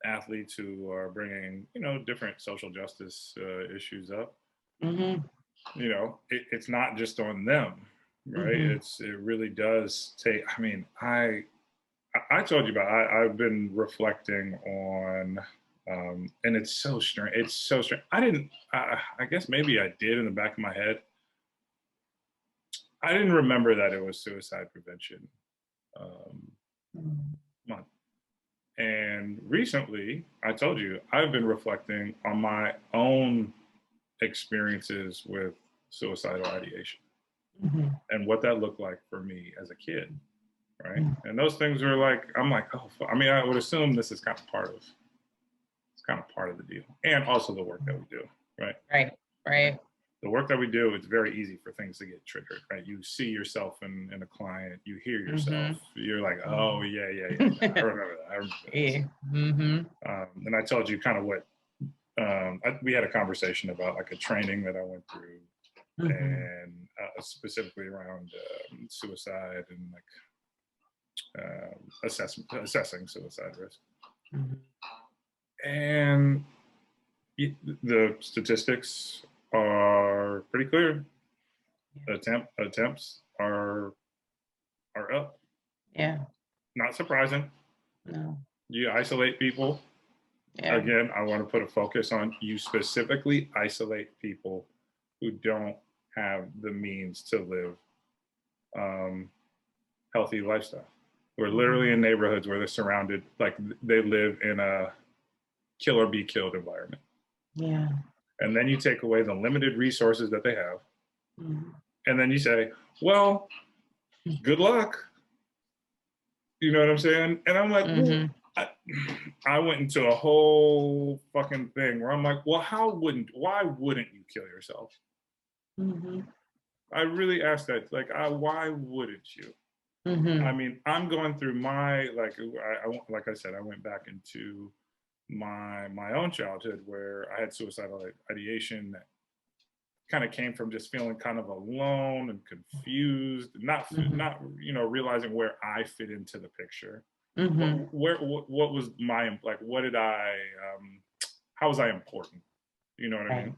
athletes who are bringing, different social justice issues up. It's not just on them, right? It really does take, I told you about, I've been reflecting on, and it's so strange. It's so strange. I guess maybe I did in the back of my head. I didn't remember that it was Suicide Prevention Month. And recently, I told you, I've been reflecting on my own experiences with suicidal ideation and what that looked like for me as a kid, right? And those things are like, I'm like, oh, I would assume this is kind of part of the deal, and also the work that we do, right? Right. The work that we do, it's very easy for things to get triggered, right? You see yourself in a client, you hear yourself, you're like, oh, yeah. I remember that. And I told you kind of what, we had a conversation about like a training that I went through, and specifically around suicide and like assessing suicide risk. And the statistics are pretty clear. Attempts are up. Yeah. Not surprising. No. You isolate people. Yeah. Again, I want to put a focus on, you specifically isolate people who don't have the means to live healthy lifestyle. We're literally in neighborhoods where they're surrounded, like they live in a kill or be killed environment. Yeah. And then you take away the limited resources that they have. Mm-hmm. And then you say, well, good luck. You know what I'm saying? And I'm like, Mm-hmm. well, I went into a whole fucking thing where I'm like, well, why wouldn't you kill yourself? Mm-hmm. I really asked that, like, why wouldn't you? Mm-hmm. I mean, I'm going through my, like, like I said, I went back into my own childhood where I had suicidal ideation that kind of came from just feeling kind of alone and confused, not realizing where I fit into the picture. Mm-hmm. What was my, like, what did I how was I important? You know what I Right. mean?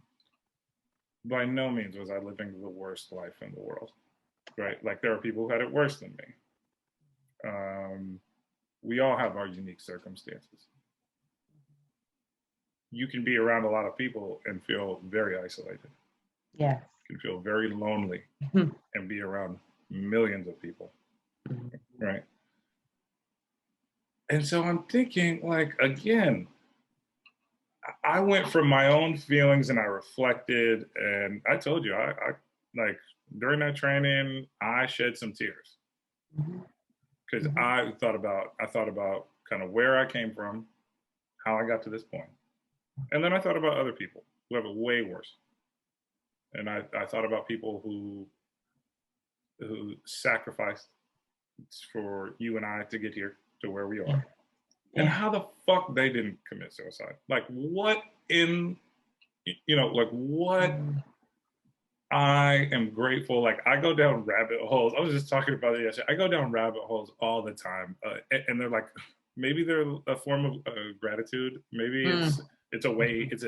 By no means was I living the worst life in the world, right? Like, there are people who had it worse than me. We all have our unique circumstances. You can be around a lot of people and feel very isolated. Yes. You can feel very lonely and be around millions of people, right? And so I'm thinking, like, again, I went from my own feelings and I reflected, and I told you, I like, during that training, I shed some tears because I thought about kind of where I came from, how I got to this point, and then I thought about other people who have it way worse, and I thought about people who sacrificed for you and I to get here to where we are. And how the fuck they didn't commit suicide? Like, what in, like, what? I am grateful. Like, I go down rabbit holes. I was just talking about it yesterday. I go down rabbit holes all the time, and they're like, maybe they're a form of gratitude. Maybe it's a way. It's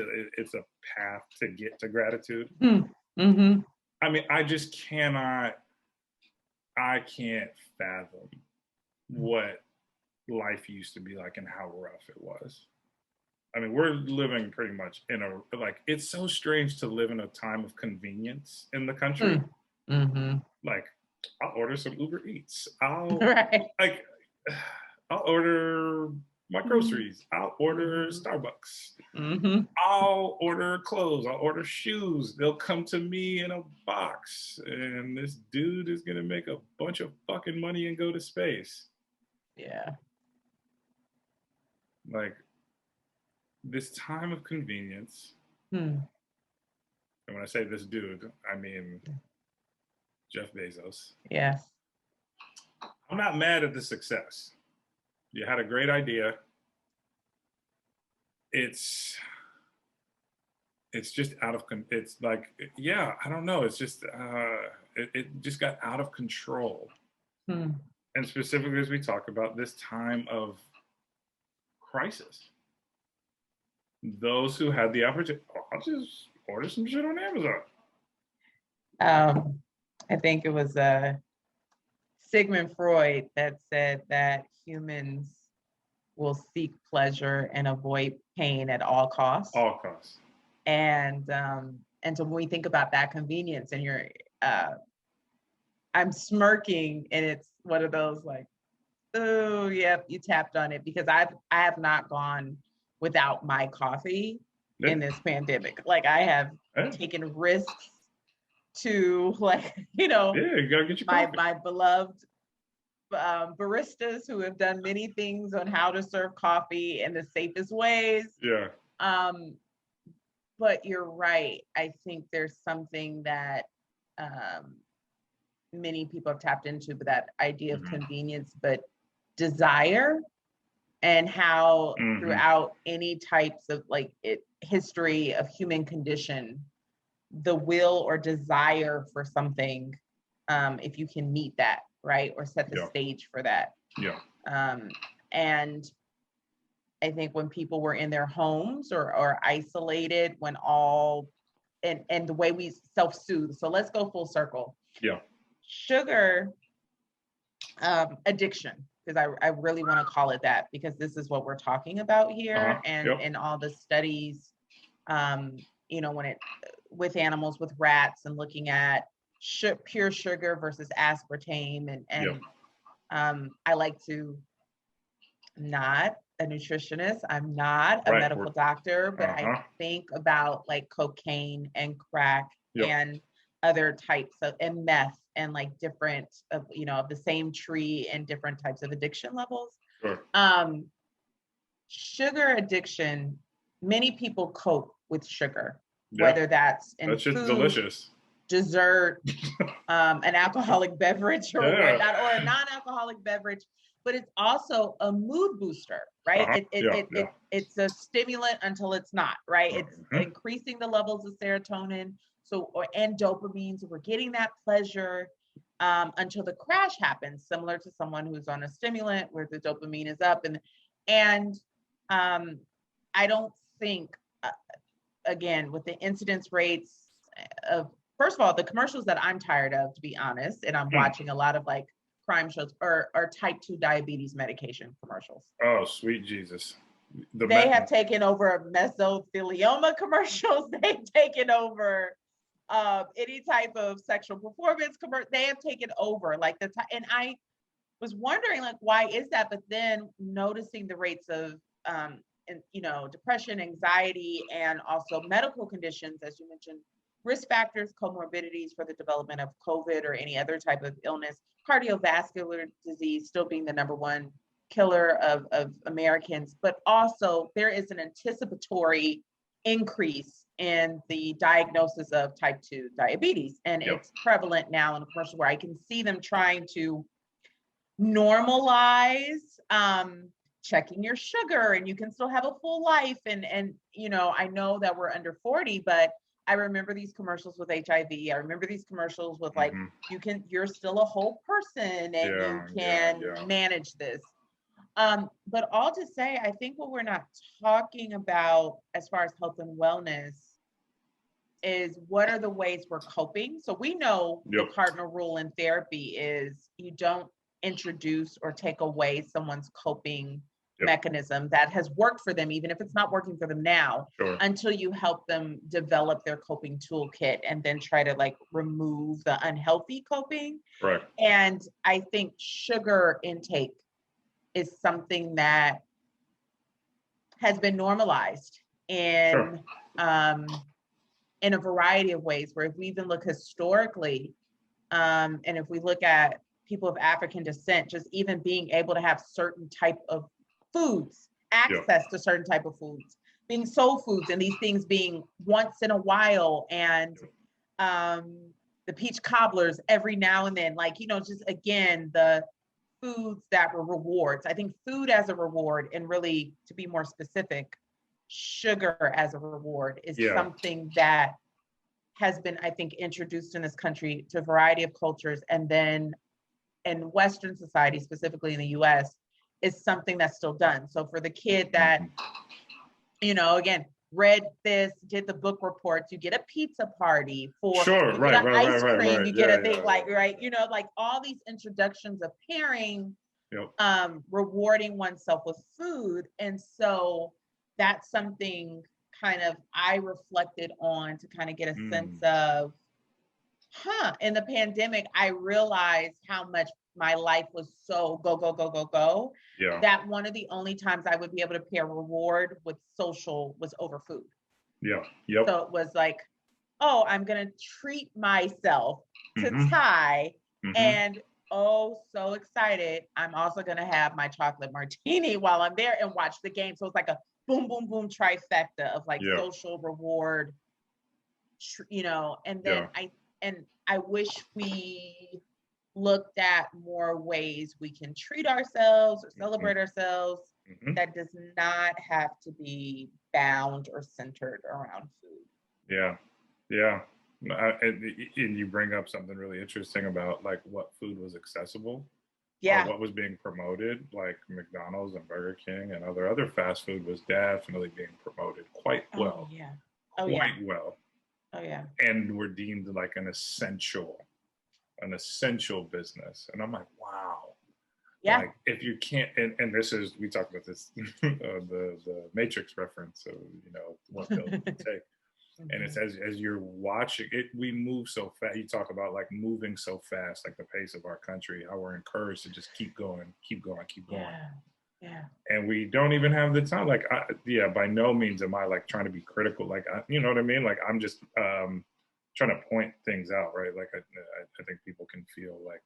a path to get to gratitude. Mm-hmm. I mean, I just cannot. I can't fathom what life used to be like and how rough it was. I mean, we're living pretty much in a, like, it's so strange to live in a time of convenience in the country. Mm-hmm. Like, I'll order some Uber Eats. I'll order my groceries. I'll order Starbucks. I'll order clothes. I'll order shoes. They'll come to me in a box, and this dude is gonna make a bunch of fucking money and go to space. Yeah. Like, this time of convenience. And when I say this dude, I mean Jeff Bezos. Yes. I'm not mad at the success. You had a great idea. It's just out of, it's like, yeah, I don't know. It's just, it just got out of control. And specifically, as we talk about this time of crisis, those who had the opportunity, I'll just order some shit on Amazon. I think it was Sigmund Freud that said that humans will seek pleasure and avoid pain at all costs. All costs. And so when we think about that convenience, and I'm smirking, and it's one of those like, oh, yep, you tapped on it, because I have not gone without my coffee in this pandemic. Like, I have taken risks to, like, you gotta get your my beloved baristas who have done many things on how to serve coffee in the safest ways. Yeah. But you're right. I think there's something that many people have tapped into, but that idea of convenience, but desire, and how throughout any types of history of human condition, the will or desire for something, if you can meet that, right, or set the stage for that. Yeah. And I think when people were in their homes or isolated, when all, and the way we self-soothe. So let's go full circle. Yeah. Sugar addiction, because I really want to call it that, because this is what we're talking about here. And all the studies, when it, with animals, with rats, and looking at pure sugar versus aspartame, and I like to not a nutritionist. I'm not a Right. medical doctor, but I Uh-huh. think about like cocaine and crack Yep. and other types of, and meth and like different of, you know, of the same tree and different types of addiction levels. Sure. Sugar addiction, many people cope with sugar, Yeah. whether that's in That shit's food, delicious. dessert, an alcoholic beverage or Yeah. whatnot, or a non-alcoholic beverage, but it's also a mood booster, right? Uh-huh. It's a stimulant until it's not, right? It's Mhm. increasing the levels of serotonin, and dopamine, so we're getting that pleasure until the crash happens, similar to someone who's on a stimulant where the dopamine is up, and I don't think, again, with the incidence rates of, first of all, the commercials that I'm tired of, to be honest, and I'm watching a lot of like crime shows, are type 2 diabetes medication commercials. Oh, sweet Jesus. They have taken over mesothelioma commercials. They've taken over any type of sexual performance commercial. They have taken over like and I was wondering like, why is that? But then noticing the rates of and you know, depression, anxiety, and also medical conditions, as you mentioned, risk factors, comorbidities for the development of COVID or any other type of illness, cardiovascular disease still being the number one killer of Americans, but also there is an anticipatory increase in the diagnosis of type 2 diabetes. And it's prevalent now in a commercial where I can see them trying to normalize checking your sugar, and you can still have a full life. And you know, I know that we're under 40, but I remember these commercials with HIV. I remember these commercials with like, you're still a whole person and you can manage this. But all to say, I think what we're not talking about as far as health and wellness is what are the ways we're coping. So we know the cardinal rule in therapy is you don't introduce or take away someone's coping mechanism that has worked for them, even if it's not working for them now, until you help them develop their coping toolkit and then try to like remove the unhealthy coping. Right. And I think sugar intake is something that has been normalized in a variety of ways, where if we even look historically, and if we look at people of African descent, just even being able to have certain type of foods, access to certain type of foods, being soul foods, and these things being once in a while, and the peach cobblers every now and then, like, you know, just again, the foods that were rewards. I think food as a reward, and really to be more specific, sugar as a reward is something that has been, I think, introduced in this country to a variety of cultures. And then in Western society, specifically in the US, is something that's still done. So for the kid that, you know, again, read this, did the book reports, you get a pizza party for ice cream, you get a thing like, right, you know, like all these introductions of pairing, rewarding oneself with food. And so that's something kind of I reflected on to kind of get a sense of, in the pandemic, I realized how much my life was so go, go, go, go, go, that one of the only times I would be able to pair reward with social was over food. So it was like, oh, I'm going to treat myself to Thai, and oh, so excited. I'm also going to have my chocolate martini while I'm there and watch the game. So it's like a boom, boom, boom trifecta of like social reward, you know, and then I wish we looked at more ways we can treat ourselves or celebrate ourselves that does not have to be bound or centered around food. And you bring up something really interesting about like what food was accessible, or what was being promoted, like McDonald's and Burger King and other fast food was definitely being promoted quite well. And were deemed like an essential business. And I'm like, wow. Like if you can't, and this is, we talked about this, the Matrix reference of, you know, what they'll take. And it's as you're watching it, we move so fast. You talk about like moving so fast, like the pace of our country, how we're encouraged to just keep going. Yeah. And we don't even have the time. Like, by no means am I like trying to be critical. Like, you know what I mean? Like, I'm just trying to point things out, right? Like, I think people can feel like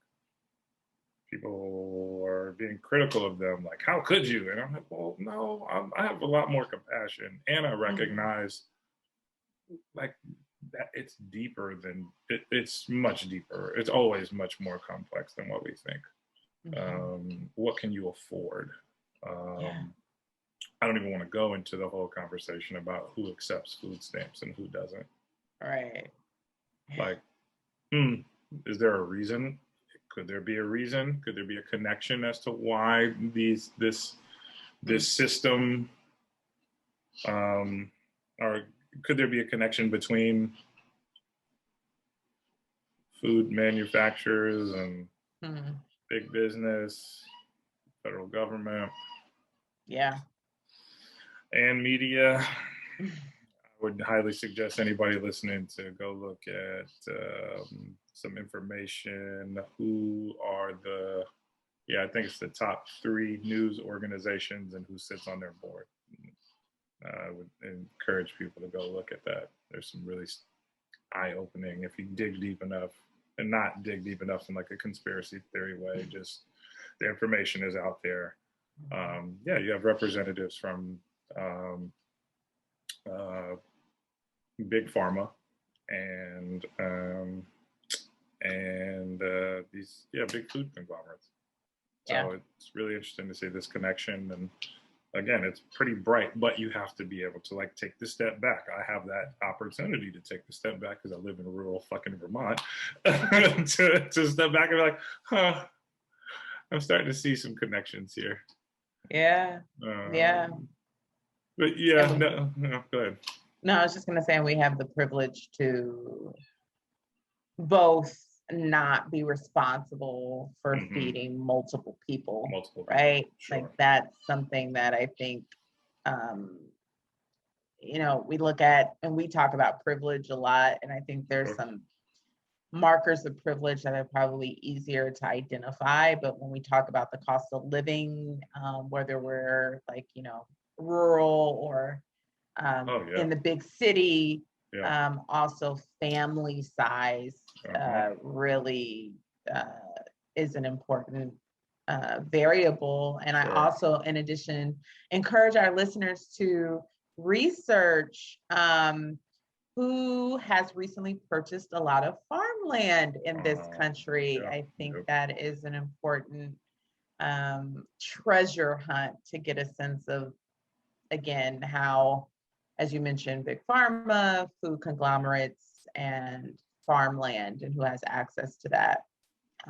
people are being critical of them. Like, how could you? And I'm like, well, no, I have a lot more compassion, and I recognize like that it's deeper than it's much deeper. It's always much more complex than what we think. What can you afford? I don't even want to go into the whole conversation about who accepts food stamps and who doesn't. Right. Like, is there a reason? Could there be a reason? Could there be a connection as to why this system, or could there be a connection between food manufacturers and big business, federal government, and media? I would highly suggest anybody listening to go look at some information. Who are I think it's the top 3 news organizations and who sits on their board. I would encourage people to go look at that. There's some really eye-opening, if you dig deep enough, and not dig deep enough in like a conspiracy theory way, just the information is out there. You have representatives from big pharma and these big food conglomerates. So it's really interesting to see this connection. And again, it's pretty bright, but you have to be able to like take the step back. I have that opportunity to take the step back because I live in rural fucking Vermont to step back and be like, I'm starting to see some connections here. Yeah. But no, go ahead. No, I was just going to say, we have the privilege to both not be responsible for feeding multiple people, right? Sure. Like that's something that I think, we look at and we talk about privilege a lot. And I think there's some markers of privilege that are probably easier to identify. But when we talk about the cost of living, whether we're like, rural or in the big city, also family size really is an important variable. And I also, in addition, encourage our listeners to research who has recently purchased a lot of farmland in this country. I think that is an important treasure hunt to get a sense of, again, how, as you mentioned, big pharma, food conglomerates, and farmland, and who has access to that.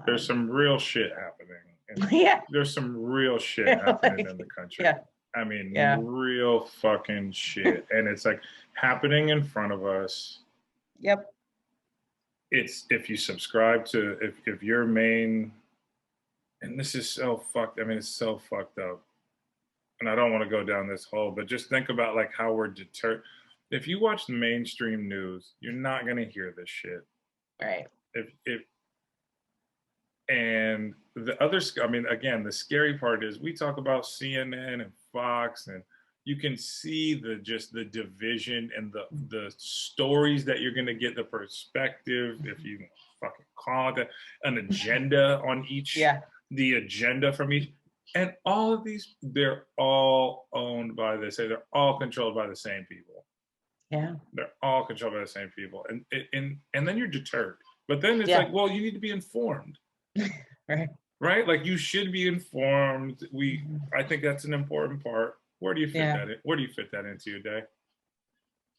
There's some real shit happening. There's some real shit happening in the country. I mean, real fucking shit. And it's like happening in front of us. It's, if you subscribe to, if your main, and this is so fucked, I mean, it's so fucked up. And I don't want to go down this hole, but just think about like how we're deterred. If you watch the mainstream news, you're not going to hear this shit. Right. And the other, I mean, again, the scary part is we talk about CNN and Fox, and you can see the division and the stories that you're going to get, the perspective, if you fucking call it an agenda on each, the agenda from each. And all of these, they're all owned by they're all controlled by the same people. They're all controlled by the same people. And then you're deterred. But then it's like, well, you need to be informed. Right? Like you should be informed. I think that's an important part. Where do you fit that in? Where do you fit that into your day?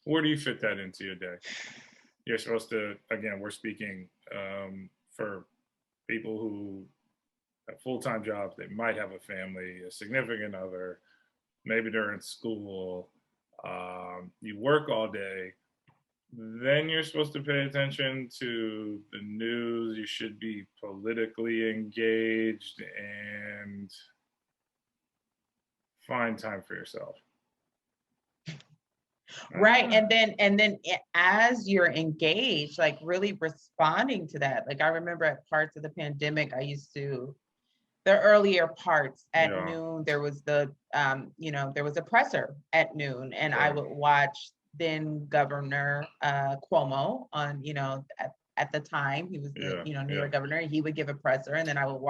Where do you fit that into your day? You're supposed to, again, we're speaking for people who have full-time jobs. They might have a family, a significant other. Maybe they're in school. You work all day. Then you're supposed to pay attention to the news. You should be politically engaged and find time for yourself. Right. And then as you're engaged, like really responding to that. Like I remember at parts of the pandemic, I used to the earlier parts at Yeah. noon. There was the there was a presser at noon, and I would watch then Governor Cuomo on, at the time he was the New York governor. He would give a presser, and then I would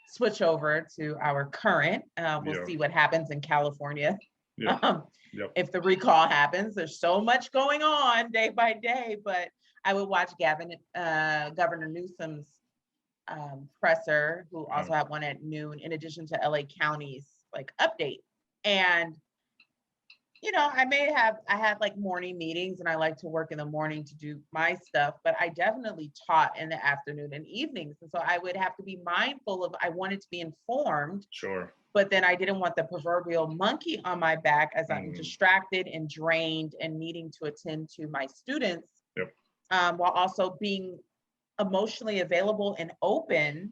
switch over to our current. We'll see what happens in California. If the recall happens. There's so much going on day by day, but I would watch Governor Newsom's presser, who also had one at noon, in addition to LA County's like update. And I had like morning meetings, and I like to work in the morning to do my stuff, but I definitely taught in the afternoon and evenings. And so I would have to be mindful of, I wanted to be informed. Sure. But then I didn't want the proverbial monkey on my back as I'm distracted and drained and needing to attend to my students, while also being emotionally available and open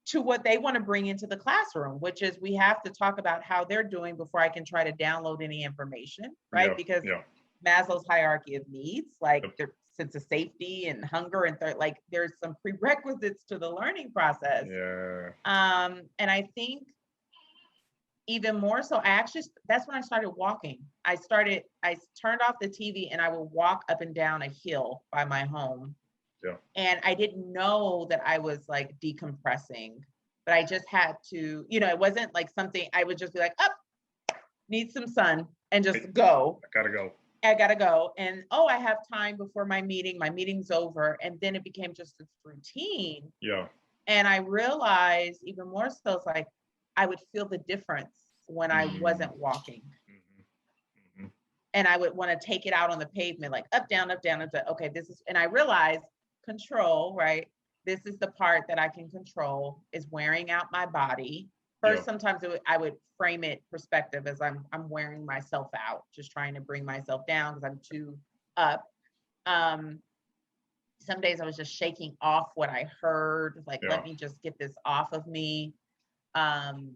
to what they want to bring into the classroom, which is we have to talk about how they're doing before I can try to download any information, right? Because Maslow's hierarchy of needs, like their sense of safety and hunger and like there's some prerequisites to the learning process. And I think even more so, that's when I started walking. I turned off the TV and I would walk up and down a hill by my home. And I didn't know that I was like decompressing, but I just had to, it wasn't like something I would just be like, need some sun and just go. I gotta go. And I have time before my meeting. My meeting's over. And then it became just this routine. And I realized even more so, it's like I would feel the difference when I wasn't walking. And I would want to take it out on the pavement, like up, down, up, down. Okay, and I realized control, right? This is the part that I can control, is wearing out my body. First, sometimes I would frame it perspective as I'm wearing myself out, just trying to bring myself down because I'm too up. Some days I was just shaking off what I heard, like, let me just get this off of me. And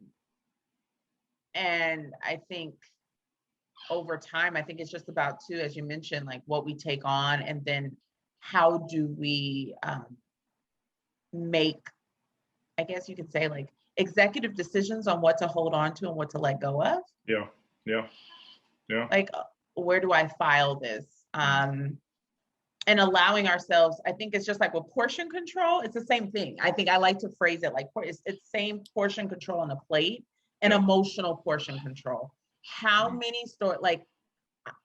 I think over time, I think it's just about too, as you mentioned, like what we take on, and then how do we make, I guess you could say, like executive decisions on what to hold on to and what to let go of. Like, where do I file this? And allowing ourselves, I think it's just like with portion control, it's the same thing. I think I like to phrase it like it's same portion control on a plate and emotional portion control. How many like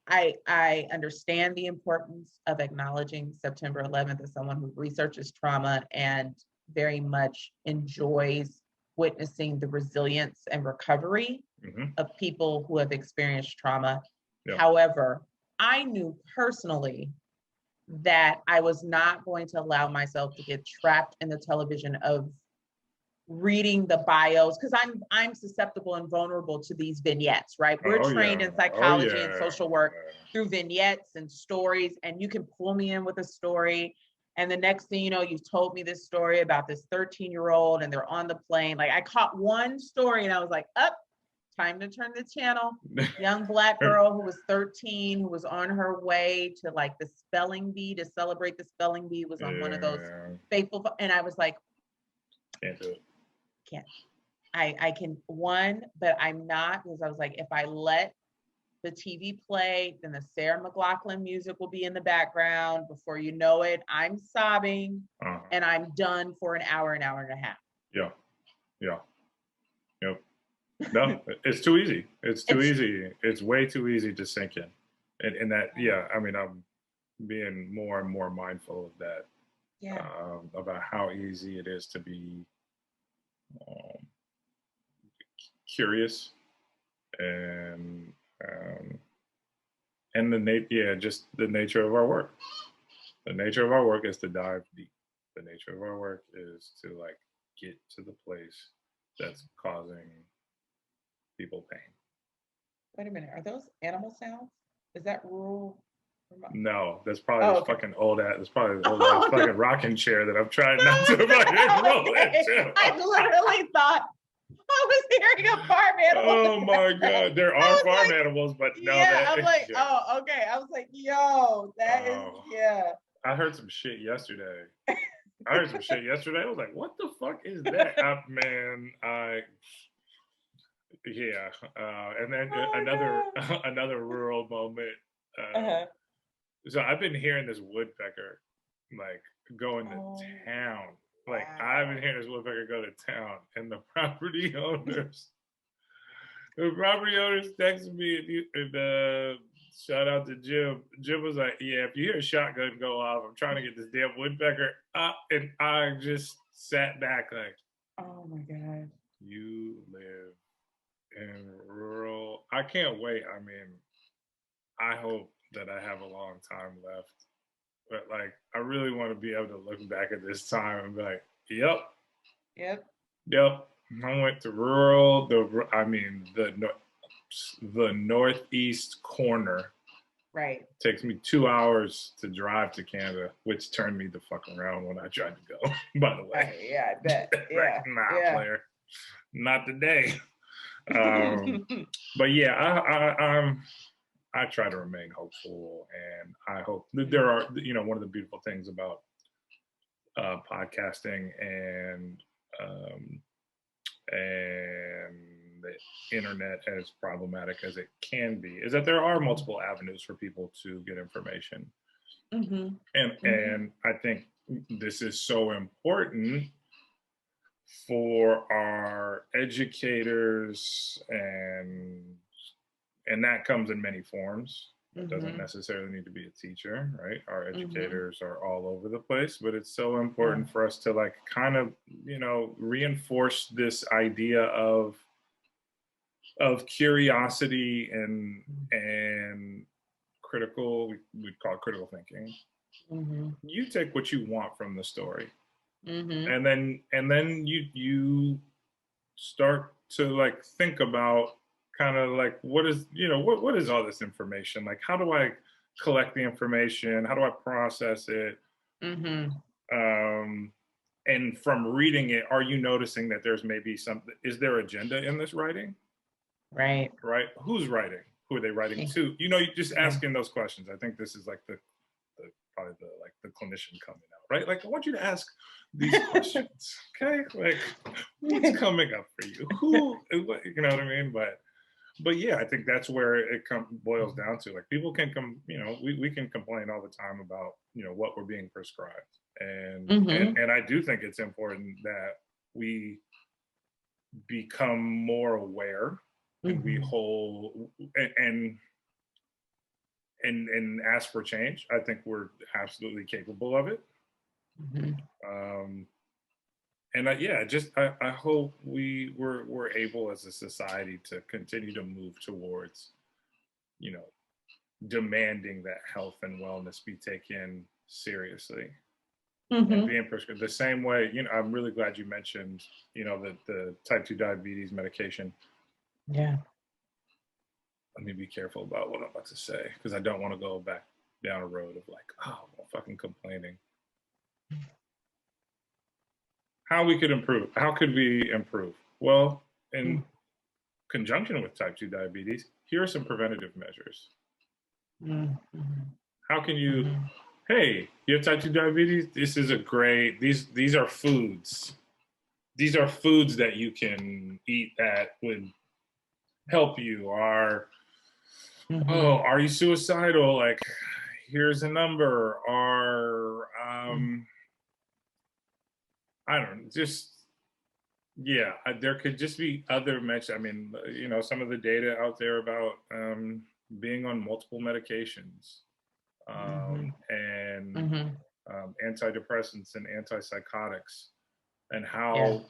I understand the importance of acknowledging September 11th as someone who researches trauma and very much enjoys witnessing the resilience and recovery of people who have experienced trauma. However, I knew personally that I was not going to allow myself to get trapped in the television of reading the bios, because I'm susceptible and vulnerable to these vignettes, right? We're trained in psychology and social work through vignettes and stories, and you can pull me in with a story, and the next thing you know, you've told me this story about this 13-year-old and they're on the plane. Like I caught one story and I was like, time to turn the channel. Young Black girl who was 13, who was on her way to like the spelling bee to celebrate the spelling bee, was on one of those faithful, and I was like, can't do it. I can but I'm not, because I was like, if I let the TV play, then the Sarah McLachlan music will be in the background. Before you know it, I'm sobbing and I'm done for an hour and a half. No, it's too easy. It's too easy. It's way too easy to sink in. And that, I mean, I'm being more and more mindful of that, about how easy it is to be curious and just the nature of our work. The nature of our work is to dive deep. The nature of our work is to like get to the place that's causing people pain. Wait a minute, are those animal sounds? Is that rural? No, that's probably this fucking old ass. It's probably the old ass fucking rocking chair that I'm trying not to fucking roll into. I literally thought I was hearing a farm animal. Oh my god, there are farm animals, but no. I'm like, okay. I was like, yo, that is. I heard some shit yesterday. I heard some shit yesterday. I was like, what the fuck is that? Yeah. And then another rural moment. Uh-huh. So I've been hearing this woodpecker like going to town. Like I've been hearing this woodpecker go to town, and the property owners texted me and shout out to Jim. Jim was like, "Yeah, if you hear a shotgun go off, I'm trying to get this damn woodpecker up," and I just sat back like, "Oh my god, you live in rural. I can't wait. I mean, I hope that I have a long time left, but like, I really want to be able to look back at this time and be like, yep, yep, I went to rural. The northeast corner. right." Takes me 2 hours to drive to Canada, which turned me the fuck around when I tried to go. By the way, Yeah, I bet. Yeah, nah, player, not today. But yeah, I try to remain hopeful, and I hope that there are, one of the beautiful things about podcasting and the internet, as problematic as it can be, is that there are multiple avenues for people to get information. And I think this is so important for our educators, and that comes in many forms. It doesn't necessarily need to be a teacher, right? Our educators are all over the place, but it's so important for us to like kind of, reinforce this idea of curiosity and critical, we'd call it critical thinking. You take what you want from the story, and then you start to like think about kind of like what is all this information, like how do I collect the information, how do I process it, and from reading it, are you noticing that there's maybe something, is there agenda in this writing, right, who's writing, who are they writing to, you're just asking those questions. I think this is like the probably the clinician coming out, right? Like, I want you to ask these questions, okay? Like, what's coming up for you? Who, you know what I mean? But yeah, I think that's where it boils down to. Like, people can we can complain all the time about what we're being prescribed, and I do think it's important that we become more aware, and we hold and ask for change. I think we're absolutely capable of it. And I hope we're able as a society to continue to move towards, demanding that health and wellness be taken seriously and being prescribed the same way. I'm really glad you mentioned, the type 2 diabetes medication. Yeah. Let me be careful about what I'm about to say, because I don't want to go back down a road of like, oh, I'm fucking complaining. How we could improve? How could we improve? Well, in conjunction with type 2 diabetes, here are some preventative measures. How can you? Hey, you have type 2 diabetes? This is a great. These are foods. These are foods that you can eat that would help you. Are you suicidal? Like, here's a number. I don't know, just there could just be other mentions. I mean, some of the data out there about being on multiple medications, and antidepressants and antipsychotics, and how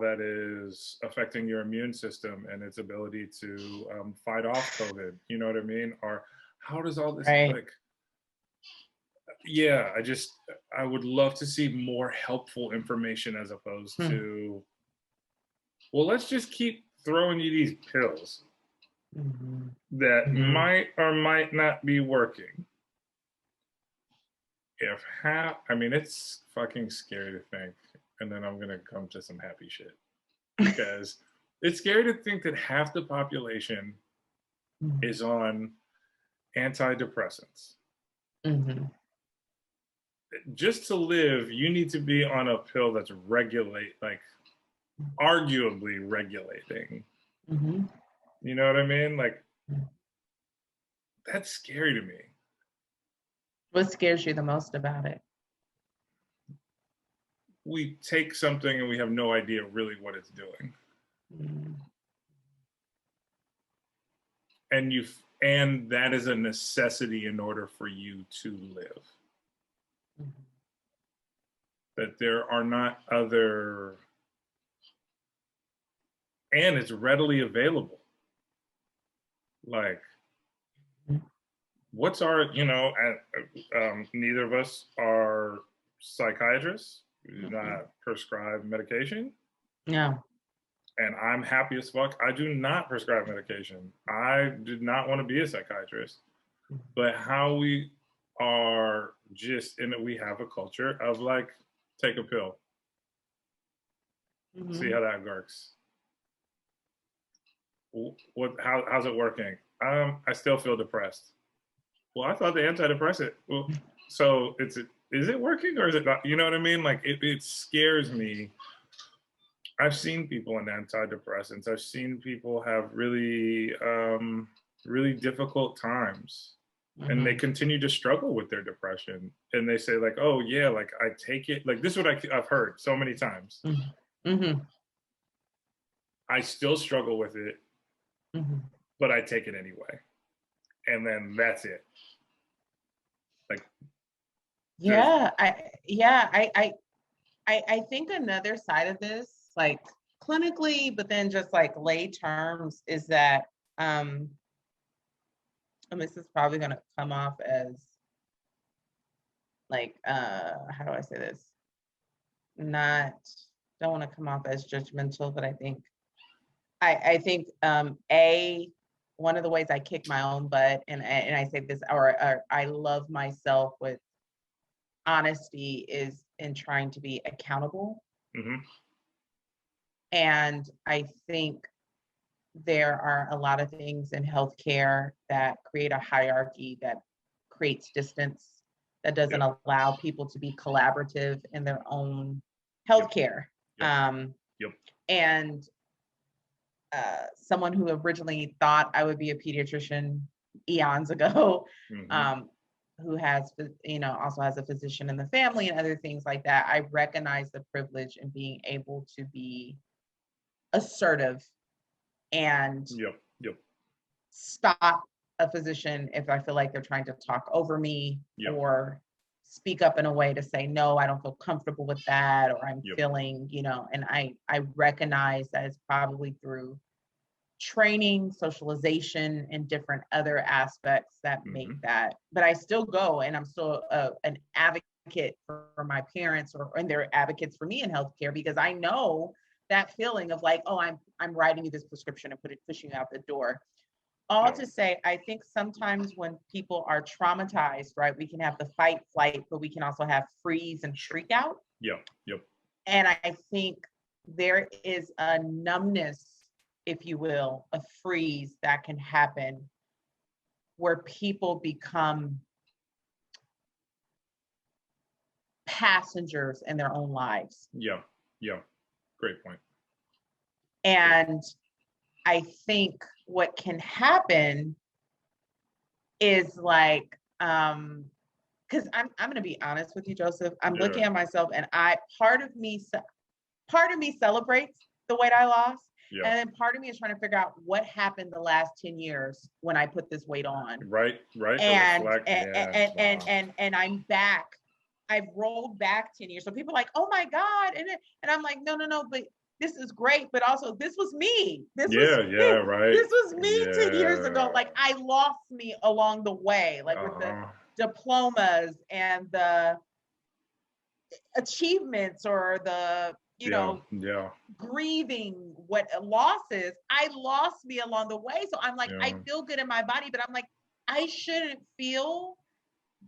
that is affecting your immune system and its ability to fight off COVID. You know what I mean? Or how does all this like? Yeah, I would love to see more helpful information as opposed to, well, let's just keep throwing you these pills that might or might not be working. It's fucking scary to think, and then I'm gonna come to some happy shit, because it's scary to think that half the population is on antidepressants. just to live, you need to be on a pill that's arguably regulating. Mm-hmm. You know what I mean? Like, that's scary to me. What scares you the most about it? We take something and we have no idea really what it's doing. Mm-hmm. And that is a necessity in order for you to live. Mm-hmm. That there are not other, and it's readily available. Like, what's our, neither of us are psychiatrists. We do not prescribe medication. No. And I'm happy as fuck. I do not prescribe medication. I did not want to be a psychiatrist. But how we are just in it, we have a culture of like, take a pill. Mm-hmm. See how that works. How's it working? I still feel depressed. Well, I thought the antidepressant. Well, so is it working or is it not? You know what I mean? Like it scares me. I've seen people on antidepressants. I've seen people have really, really difficult times, mm-hmm. and they continue to struggle with their depression. And they say like, "Oh yeah, like I take it." Like this is what I've heard so many times. Mm-hmm. I still struggle with it, mm-hmm. but I take it anyway, and then that's it. Like, yeah, I think another side of this, like clinically, but then just like lay terms, is that and this is probably going to come off as like how do I say this? Don't want to come off as judgmental, but I think one of the ways I kick my own butt, and I say this, or I love myself with honesty, is in trying to be accountable. Mm-hmm. And I think there are a lot of things in healthcare that create a hierarchy that creates distance, that doesn't allow people to be collaborative in their own healthcare. And someone who originally thought I would be a pediatrician eons ago, mm-hmm. Who has, also has a physician in the family and other things like that, I recognize the privilege in being able to be assertive and stop a physician if I feel like they're trying to talk over me, or speak up in a way to say, no, I don't feel comfortable with that, or I'm feeling, and I recognize that it's probably through training, socialization, and different other aspects that mm-hmm. make that. But I still go, and I'm still an advocate for my parents, and they're advocates for me in healthcare, because I know that feeling of like, oh, I'm writing you this prescription and pushing you out the door. All to say, I think sometimes when people are traumatized, right, we can have the fight, flight, but we can also have freeze and freak out. And I think there is a numbness, if you will, a freeze that can happen where people become passengers in their own lives. Great point. And I think what can happen is like, because I'm going to be honest with you, Joseph. I'm looking at myself, and part of me celebrates the weight I lost, and then part of me is trying to figure out what happened the last 10 years when I put this weight on. Right. And I'm back. I've rolled back 10 years. So people are like, oh my God, and I'm like, no, but this is great, but also this was me. This was me 10 years ago. Like I lost me along the way, like with the diplomas and the achievements, or the, grieving what losses. I lost me along the way. So I'm like, I feel good in my body, but I'm like, I shouldn't feel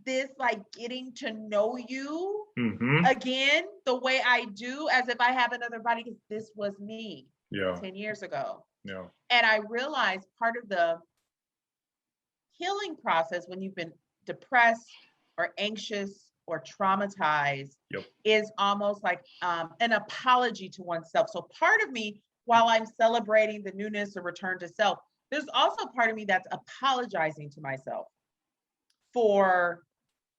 this like getting to know you mm-hmm. again the way I do, as if I have another body, because this was me 10 years ago. And I realized part of the healing process when you've been depressed or anxious or traumatized Yep. is almost like an apology to oneself. So part of me, while I'm celebrating the newness or return to self, there's also part of me that's apologizing to myself for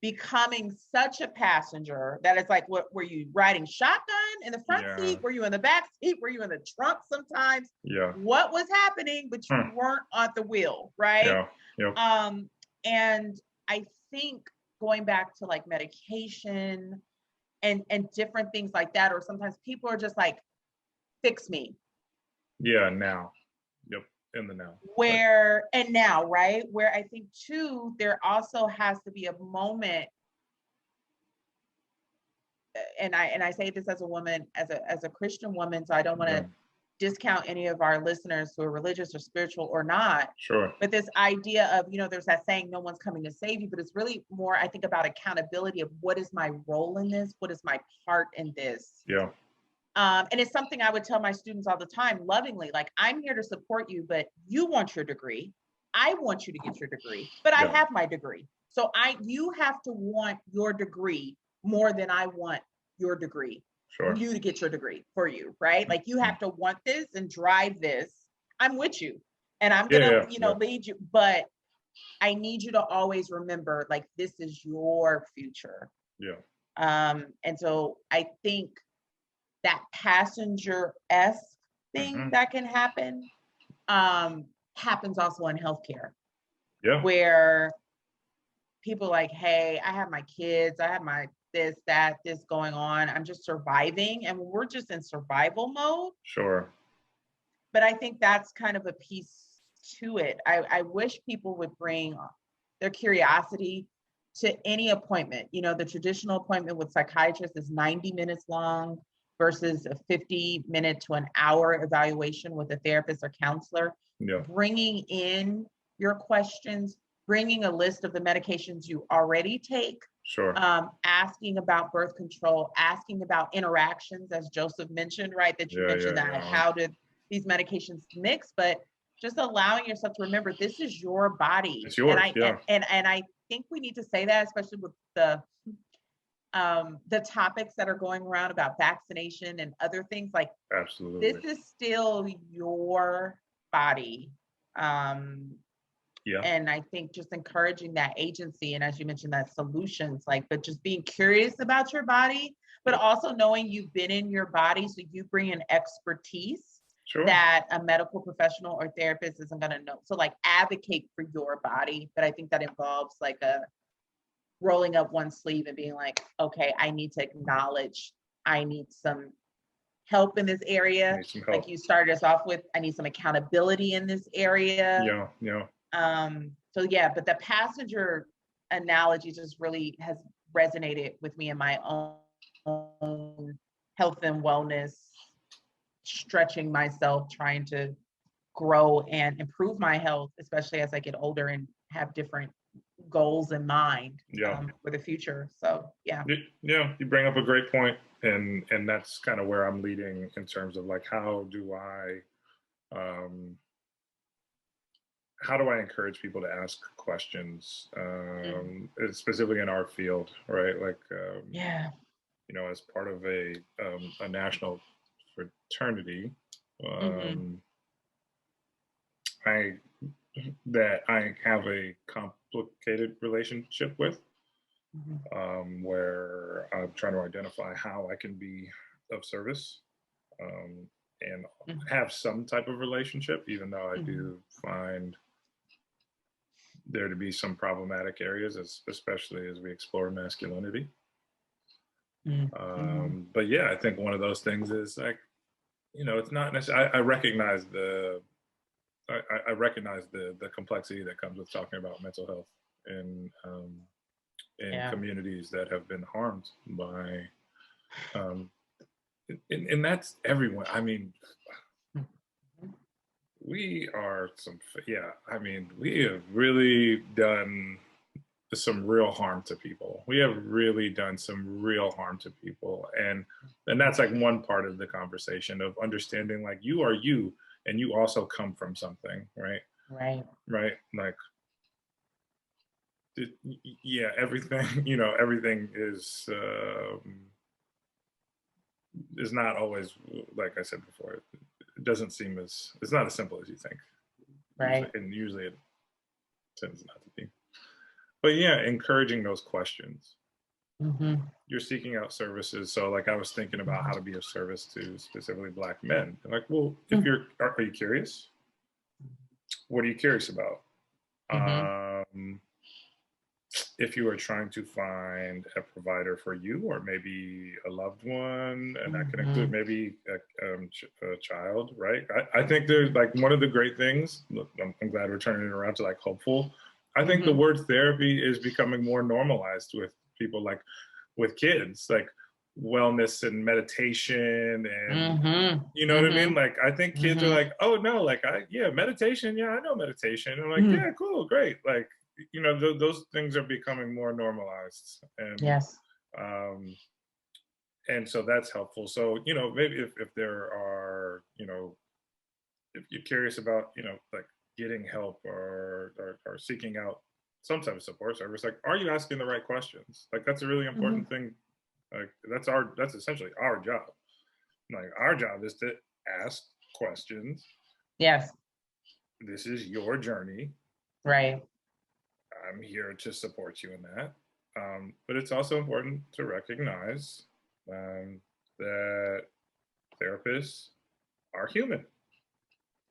becoming such a passenger that it's like, what were you riding shotgun in the front seat? Were you in the back seat? Were you in the trunk sometimes? Yeah. What was happening, but you weren't on the wheel, right? Yeah. Yep. And I think going back to like medication and different things like that, or sometimes people are just like, fix me. Yeah, now. Yep. In the now. Where, and now, right? Where I think too, there also has to be a moment, and I say this as a woman, as a Christian woman, so I don't want to discount any of our listeners who are religious or spiritual or not. Sure. But this idea of, there's that saying, no one's coming to save you, but it's really more, I think, about accountability of what is my role in this? What is my part in this? Yeah. And it's something I would tell my students all the time, lovingly, like, I'm here to support you, but you want your degree. I want you to get your degree, but I have my degree. So you have to want your degree more than I want your degree. Sure. You to get your degree for you, right? Like, you have to want this and drive this. I'm with you, and I'm gonna, lead you, but I need you to always remember, like, this is your future. Yeah. And so I think that passenger-esque thing that can happen happens also in healthcare. Yeah. Where people like, hey, I have my kids, I have my this going on. I'm just surviving. And we're just in survival mode. Sure. But I think that's kind of a piece to it. I wish people would bring their curiosity to any appointment. The traditional appointment with psychiatrists is 90 minutes long versus a 50-minute to an hour evaluation with a therapist or counselor. Yeah. Bringing in your questions, bringing a list of the medications you already take. Sure. Asking about birth control, asking about interactions, as Joseph mentioned, right? That you mentioned that how did these medications mix, but just allowing yourself to remember this is your body. It's yours. And I think we need to say that, especially with the topics that are going around about vaccination and other things. Like, absolutely, this is still your body. And I think just encouraging that agency, and as you mentioned, that solutions, but just being curious about your body, but also knowing you've been in your body, so you bring in expertise that a medical professional or therapist isn't going to know. So advocate for your body, but I think that involves a rolling up one sleeve and being like, okay, I need to acknowledge I need some help in this area. Like you started us off with, I need some accountability in this area. But the passenger analogy just really has resonated with me in my own health and wellness, stretching myself, trying to grow and improve my health, especially as I get older and have different goals in mind for the future. So you bring up a great point, and that's kind of where I'm leading in terms of how do I encourage people to ask questions, specifically in our field, right? As part of a national fraternity, I have a complicated relationship with, where I'm trying to identify how I can be of service, and have some type of relationship, even though I do find there to be some problematic areas, especially as we explore masculinity. But I think one of those things is it's not necessarily, I recognize the complexity that comes with talking about mental health in communities that have been harmed by, and that's everyone. I mean, we are we have really done some real harm to people. We have really done some real harm to people. And that's one part of the conversation of understanding, you are you, and you also come from something, right? Right. Right. Yeah, everything, everything is not always, like I said before, it doesn't seem it's not as simple as you think. Right. Usually it tends not to be. But yeah, encouraging those questions. Mm-hmm. You're seeking out services. So like I was thinking about how to be of service to specifically Black men. Like, well, if are you curious? What are you curious about? If you are trying to find a provider for you or maybe a loved one, and that can include maybe a child, right? I think there's like one of the great things, look, I'm glad we're turning it around to like hopeful. I think the word therapy is becoming more normalized with people, like with kids, like wellness and meditation and you know what I mean? Like I think kids are like, oh no, like meditation, I know meditation. I'm like, yeah, cool, great. Like, those things are becoming more normalized. And yes. And so that's helpful. So, maybe if there are, if you're curious about, like getting help or seeking out some type of support service, like, are you asking the right questions? Like, that's a really important thing. Like, that's essentially our job. Like, our job is to ask questions. Yes. This is your journey. Right. I'm here to support you in that. But it's also important to recognize that therapists are human.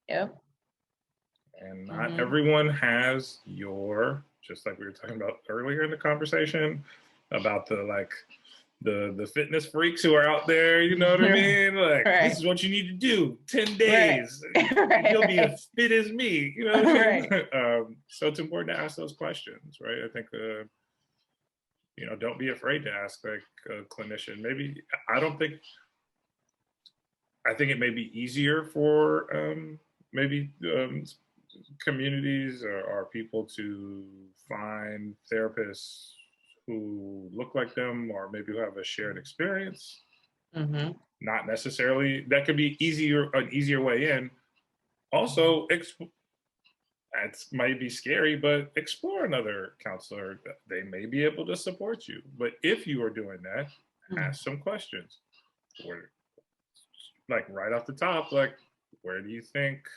Yep. And not everyone has just like we were talking about earlier in the conversation about the fitness freaks who are out there, you know what I mean? Like, this is what you need to do, 10 days. Right. You'll be as fit as me, you know what I mean? So it's important to ask those questions, right? I think, don't be afraid to ask like a clinician. I think it may be easier for communities or people to find therapists who look like them or maybe who have a shared experience. Not necessarily, that could be an easier way in. Also, it might be scary, but explore another counselor. They may be able to support you. But if you are doing that, ask some questions. Like right off the top, like where do you think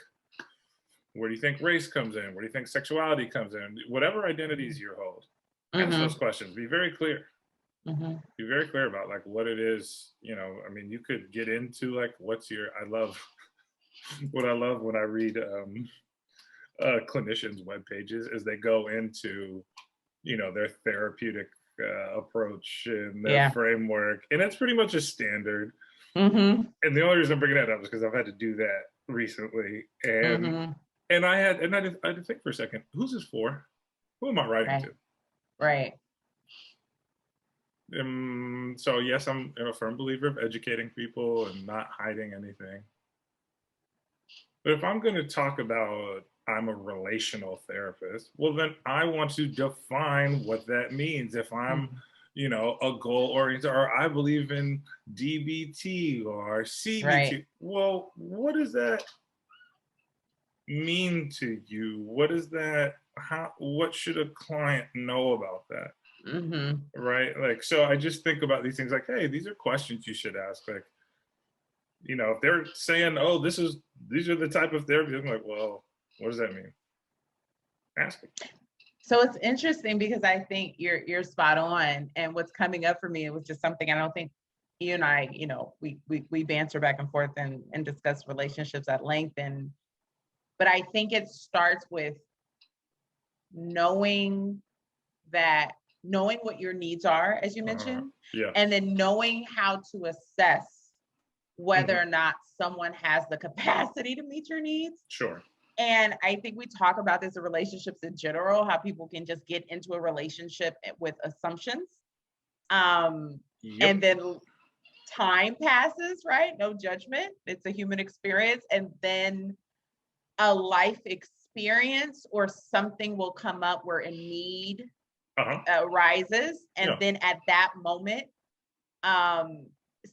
race comes in? Where do you think sexuality comes in? Whatever identities you hold, ask those questions. Be very clear. Be very clear about like what it is. I mean, you could get into like what I love when I read clinicians' web pages is they go into their therapeutic approach and their framework, and that's pretty much a standard. And the only reason I'm bringing that up is because I've had to do that recently, and I had to think for a second, who's this for? Who am I writing to? Right. So yes, I'm a firm believer of educating people and not hiding anything. But if I'm going to talk about I'm a relational therapist, well, then I want to define what that means. If I'm, a goal oriented, or I believe in DBT or CBT, well, what does that mean to you? What is that? What should a client know about that? Right? Like, so I just think about these things like, hey, these are questions you should ask. Like, if they're saying, oh, these are the type of therapy, I'm like, well, what does that mean? Ask them. So it's interesting because I think you're spot on. And what's coming up for me, it was just something I don't think you and I, we banter back and forth and discuss relationships at length. But I think it starts with knowing what your needs are, as you mentioned, and then knowing how to assess whether or not someone has the capacity to meet your needs. Sure. And I think we talk about this in relationships in general, how people can just get into a relationship with assumptions. And then time passes, right? No judgment. It's a human experience. And then a life experience or something will come up where a need arises. And then at that moment,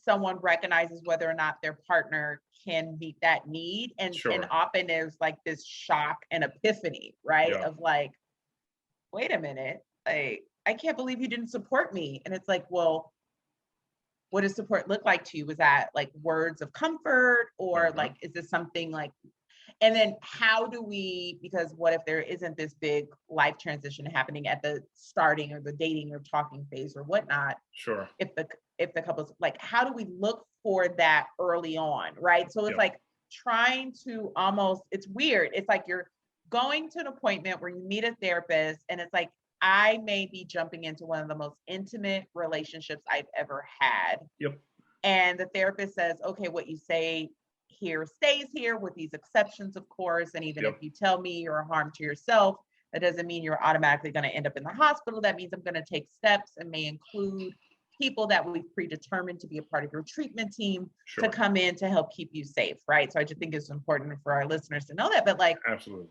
someone recognizes whether or not their partner can meet that need. And often there's like this shock and epiphany, right? Of like, wait a minute, like, I can't believe you didn't support me. And it's like, well, what does support look like to you? Was that like words of comfort, or like, is this something like, and then how do we, because what if there isn't this big life transition happening at the starting or the dating or talking phase or whatnot? Sure. If the couple's like, how do we look for that early on? Right. So it's like trying to almost, it's weird. It's like you're going to an appointment where you meet a therapist, and it's like, I may be jumping into one of the most intimate relationships I've ever had. Yep. And the therapist says, okay, what you say here stays here, with these exceptions, of course. And even if you tell me you're a harm to yourself, that doesn't mean you're automatically going to end up in the hospital. That means I'm going to take steps, and may include people that we've predetermined to be a part of your treatment team to come in to help keep you safe. Right. So I just think it's important for our listeners to know that. But like, absolutely.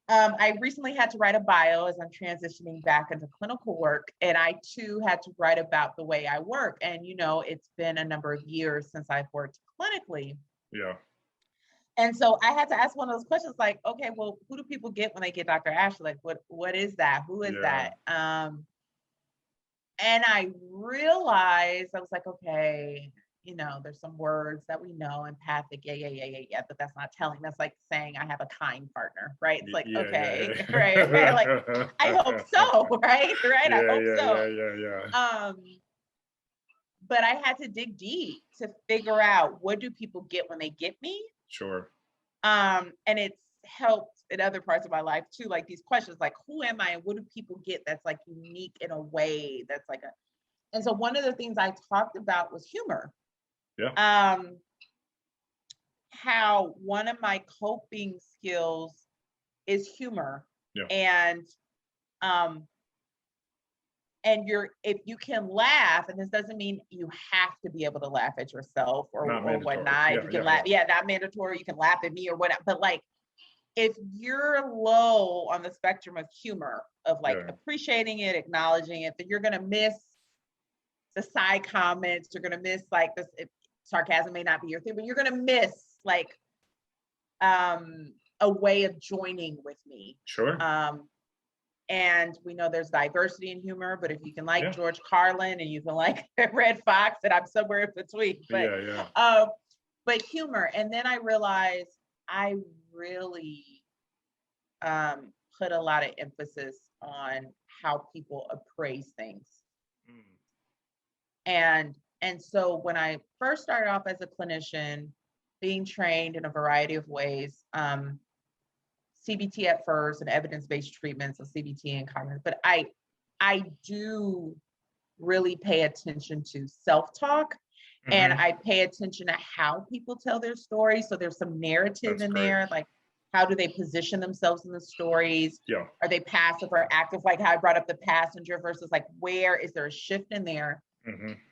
I recently had to write a bio as I'm transitioning back into clinical work. And I too had to write about the way I work. And, you know, it's been a number of years since I've worked clinically. Yeah. And so I had to ask one of those questions like, okay, well, who do people get when they get Dr. Ashley? Like, what is that? Who is that? And I realized, I was like, okay, you know, there's some words that we know, empathic, yeah, but that's not telling. That's like saying I have a kind partner, right? It's like, okay, right, like, I hope so, right, I hope so. But I had to dig deep to figure out, what do people get when they get me? Sure. And it's helped in other parts of my life too, like these questions, like, who am I and what do people get that's like unique in a way that's like and so one of the things I talked about was humor. How one of my coping skills is humor. And if you can laugh, and this doesn't mean you have to be able to laugh at yourself or whatnot. You can laugh, not mandatory, you can laugh at me or whatever, but like, if you're low on the spectrum of humor, of like appreciating it, acknowledging it, then you're gonna miss the side comments, you're gonna miss like this, sarcasm may not be your thing, but you're gonna miss like a way of joining with me. And we know there's diversity in humor, but if you can like George Carlin and you can like Red Fox, and I'm somewhere in between, but humor. And then I realized I really put a lot of emphasis on how people appraise things. And so when I first started off as a clinician, being trained in a variety of ways, CBT at first and evidence-based treatments of CBT and cognitive, but I do really pay attention to self-talk, and I pay attention to how people tell their stories. So there's some narrative in there, like how do they position themselves in the stories? Are they passive or active? Like how I brought up the passenger versus like, where is there a shift in there?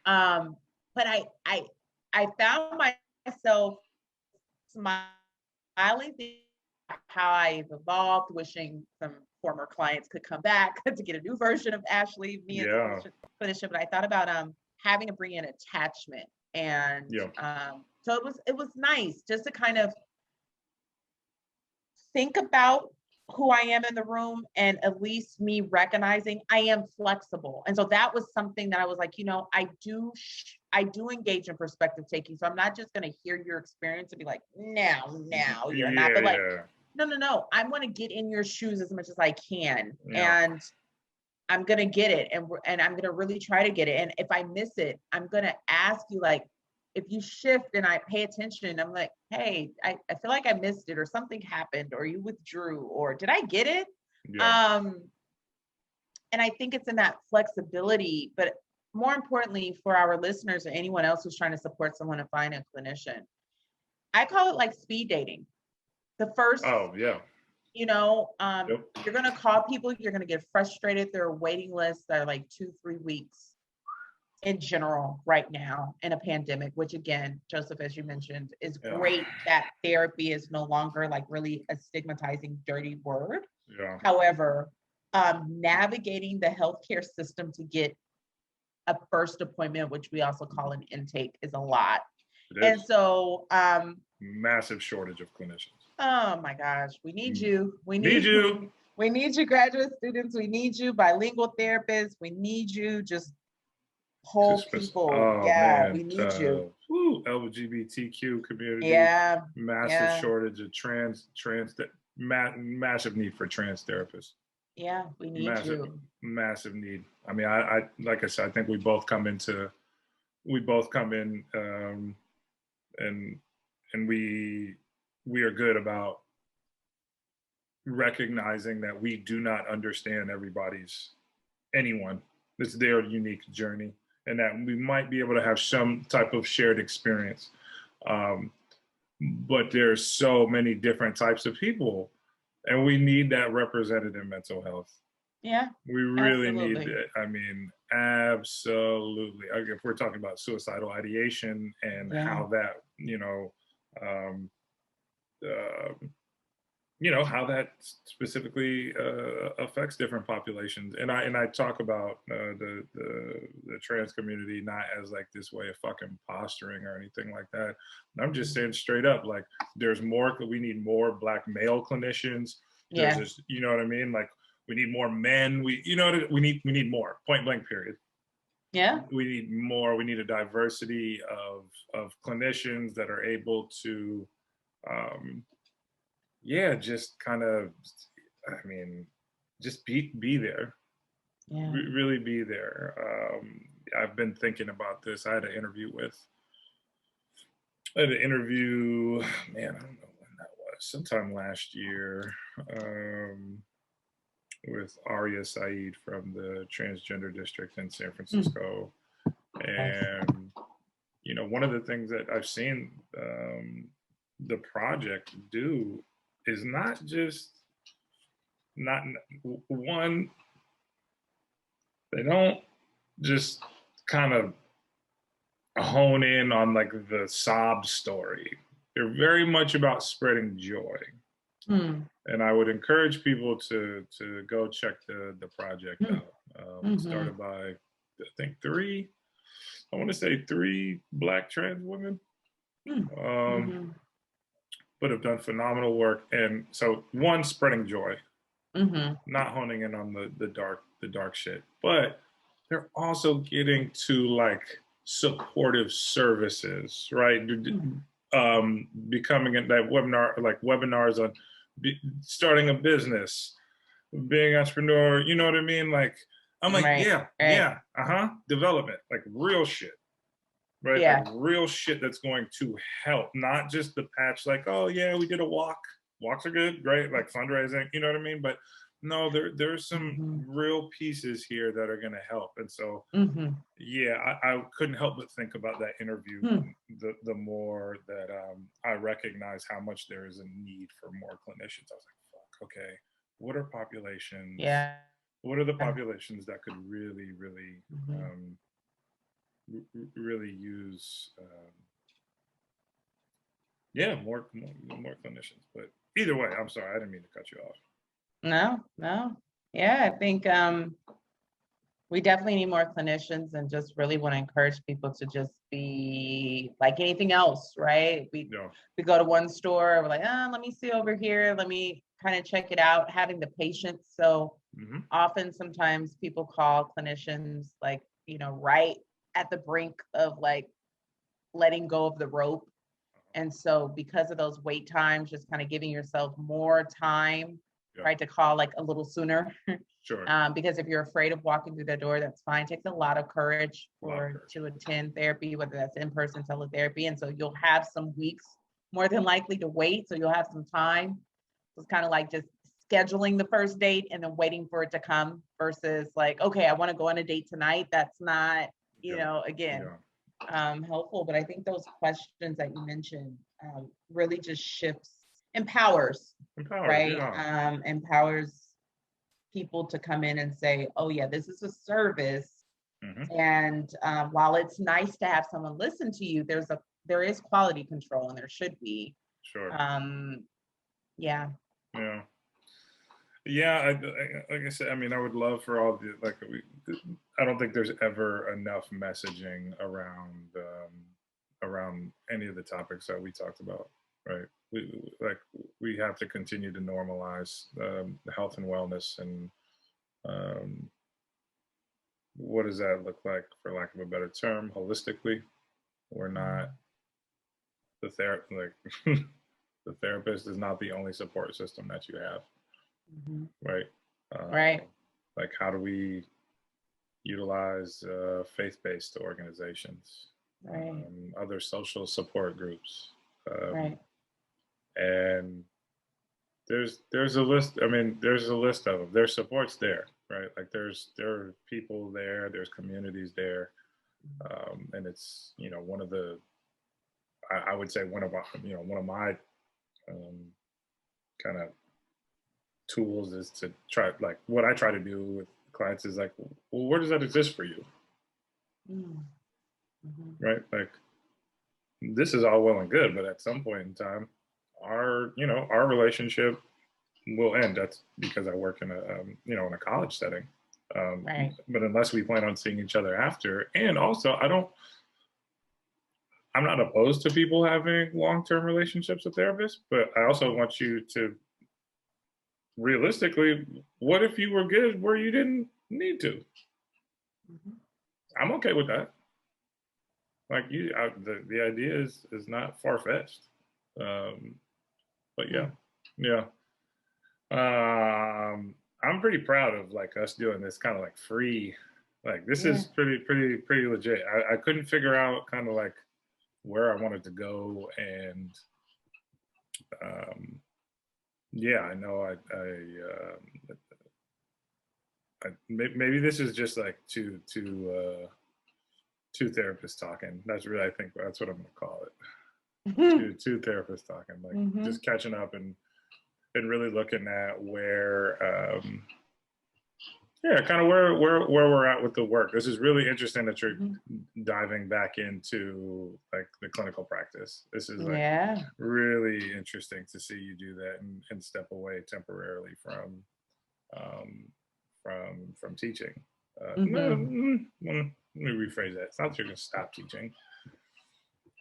But I found myself smiling how I've evolved, wishing some former clients could come back to get a new version of Ashley, me as a clinician. But I thought about having to bring in attachment, and so it was nice just to kind of think about who I am in the room, and at least me recognizing I am flexible. And so that was something that I was like, you know, I do engage in perspective taking. So I'm not just going to hear your experience and be like, no, you're not. But like, no, I want to get in your shoes as much as I can. And I'm going to get it. And I'm going to really try to get it. And if I miss it, I'm going to ask you, like, if you shift and I pay attention, I'm like, hey, I feel like I missed it, or something happened, or you withdrew, or did I get it? And I think it's in that flexibility, but more importantly for our listeners or anyone else who's trying to support someone and find a clinician, I call it like speed dating. The first, you know, you're going to call people, you're going to get frustrated. There are waiting lists that are like 2-3 weeks in general right now in a pandemic, which again, Joseph, as you mentioned, is great that therapy is no longer like really a stigmatizing, dirty word. However, navigating the healthcare system to get a first appointment, which we also call an intake, is a lot. And so massive shortage of clinicians. Oh my gosh, we need you. We need you. We need you, graduate students. We need you, bilingual therapists. We need you, just whole people. Oh, yeah, man. we need you. LGBTQ community. Yeah. Massive shortage of massive need for trans therapists. Yeah, we need you. Massive need. I mean, I like I said, I think we both come in and we are good about recognizing that we do not understand anyone. It's their unique journey, and that we might be able to have some type of shared experience. But there's so many different types of people, and we need that represented in mental health. Yeah. We really need it. I mean, absolutely. If we're talking about suicidal ideation and how that, how that specifically affects different populations. And I talk about the trans community not as like this way of fucking posturing or anything like that. I'm just saying straight up, like we need more Black male clinicians. There's this, you know what I mean? Like we need more men. We need more, point blank period. Yeah. We need more. We need a diversity of clinicians that are able to, just kind of, I mean, just be there. Yeah. Really be there. I've been thinking about this. I had an interview, man, I don't know when that was, sometime last year, with Aria Saeed from the transgender district in San Francisco. And, one of the things that I've seen the project do is not one, they don't just kind of hone in on like the sob story. They're very much about spreading joy. And I would encourage people to go check the project out. Started by, I think, three Black trans women. But have done phenomenal work. And so, one, spreading joy, not honing in on the dark shit, but they're also getting to like supportive services, right? Becoming that webinars on starting a business, being an entrepreneur, you know what I mean? Like, I'm like, development, like real shit. Right? Yeah. Like real shit that's going to help, not just the patch, like, oh yeah, we did a walk. Walks are good, right? Like fundraising, you know what I mean? But no, there's some real pieces here that are gonna help. And so I couldn't help but think about that interview the more that I recognize how much there is a need for more clinicians. I was like, fuck, okay, what are populations? Yeah. What are the populations that could really, really really use more clinicians. But either way, I'm sorry, I didn't mean to cut you off. No. Yeah, I think we definitely need more clinicians, and just really want to encourage people to just be like anything else, right? We go to one store, we're like, let me see over here, let me kind of check it out, having the patience. So often sometimes people call clinicians like, right at the brink of like letting go of the rope. And so because of those wait times, just kind of giving yourself more time, right, to call like a little sooner. Sure. Because if you're afraid of walking through the door, that's fine. It takes a lot of courage to attend therapy, whether that's in-person teletherapy. And so you'll have some weeks more than likely to wait. So you'll have some time. So it's kind of like just scheduling the first date and then waiting for it to come versus like, okay, I want to go on a date tonight. That's not, helpful. But I think those questions that you mentioned really just empowers, right? Yeah. Empowers people to come in and say, oh yeah, this is a service. And while it's nice to have someone listen to you, there is quality control, and there should be. Sure. Yeah. Like I said, I mean, I would love for all I don't think there's ever enough messaging around any of the topics that we talked about, right? we have to continue to normalize health and wellness, and what does that look like, for lack of a better term, holistically? We're not the the therapist is not the only support system that you have, right? Right. Like, how do we utilize faith-based organizations, Right. other social support groups, Right. and there's a list. I mean, there's a list of them. There's supports there, right? Like there are people there. There's communities there, and it's one of the I would say one of my kind of tools is to try, like, what I try to do with clients is like, well, where does that exist for you? Right? Like, this is all well and good, but at some point in time, our relationship will end. That's because I work in in a college setting. Right. But unless we plan on seeing each other after, and also I'm not opposed to people having long-term relationships with therapists, but I also want you to realistically, what if you were good where you didn't need to? I'm okay with that. Like, the idea is not far-fetched. But yeah. I'm pretty proud of like us doing this kind of like free. Like, this is pretty legit. I couldn't figure out kind of like where I wanted to go, and I know maybe this is just like two therapists talking. That's really, I think that's what I'm gonna call it. Two therapists talking, like just catching up and really looking at where kind of where we're at with the work. This is really interesting that you're diving back into like the clinical practice. This is like really interesting to see you do that and step away temporarily from teaching. Let me rephrase that. It's not that you're going to stop teaching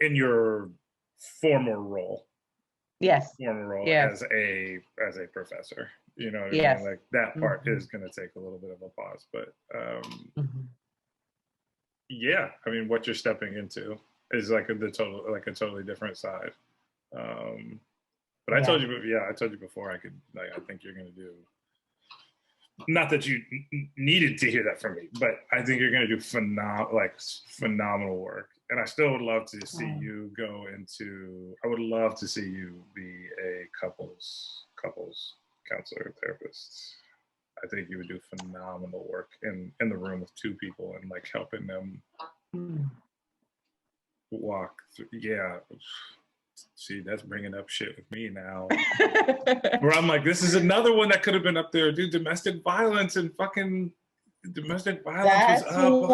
in your former role. Yes. Former role as a professor. You know what I mean? Like, that part is going to take a little bit of a pause, but yeah, I mean, what you're stepping into is like a totally different side. But I told you before, I think you're going to do, not that you needed to hear that from me, but I think you're going to do phenomenal work. And I still would love to see you go into, I would love to see you be a couples counselor, therapist. I think you would do phenomenal work in the room with two people and like helping them walk through. Yeah. See, that's bringing up shit with me now. Where I'm like, this is another one that could have been up there, dude. Domestic violence was That's up. One,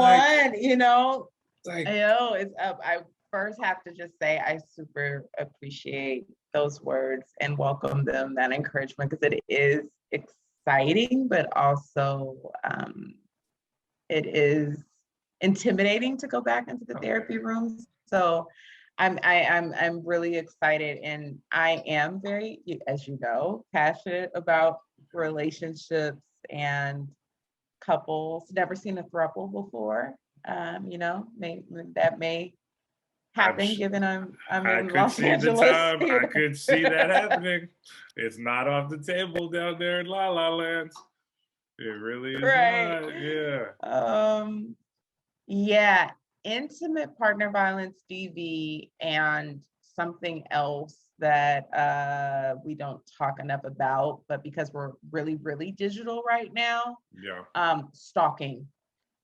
like, it's up. I first have to just say I super appreciate those words and welcome them, that encouragement, because it is exciting, but also it is intimidating to go back into the therapy rooms. So I'm really excited, and I am very, as you know, passionate about relationships and couples. Never seen a throuple before. That may happen given I'm in Los Angeles. I could see that happening. It's not off the table down there in La La Land. It really is not. Yeah. Intimate partner violence, DV, and something else that we don't talk enough about, but because we're really, really digital right now. Stalking.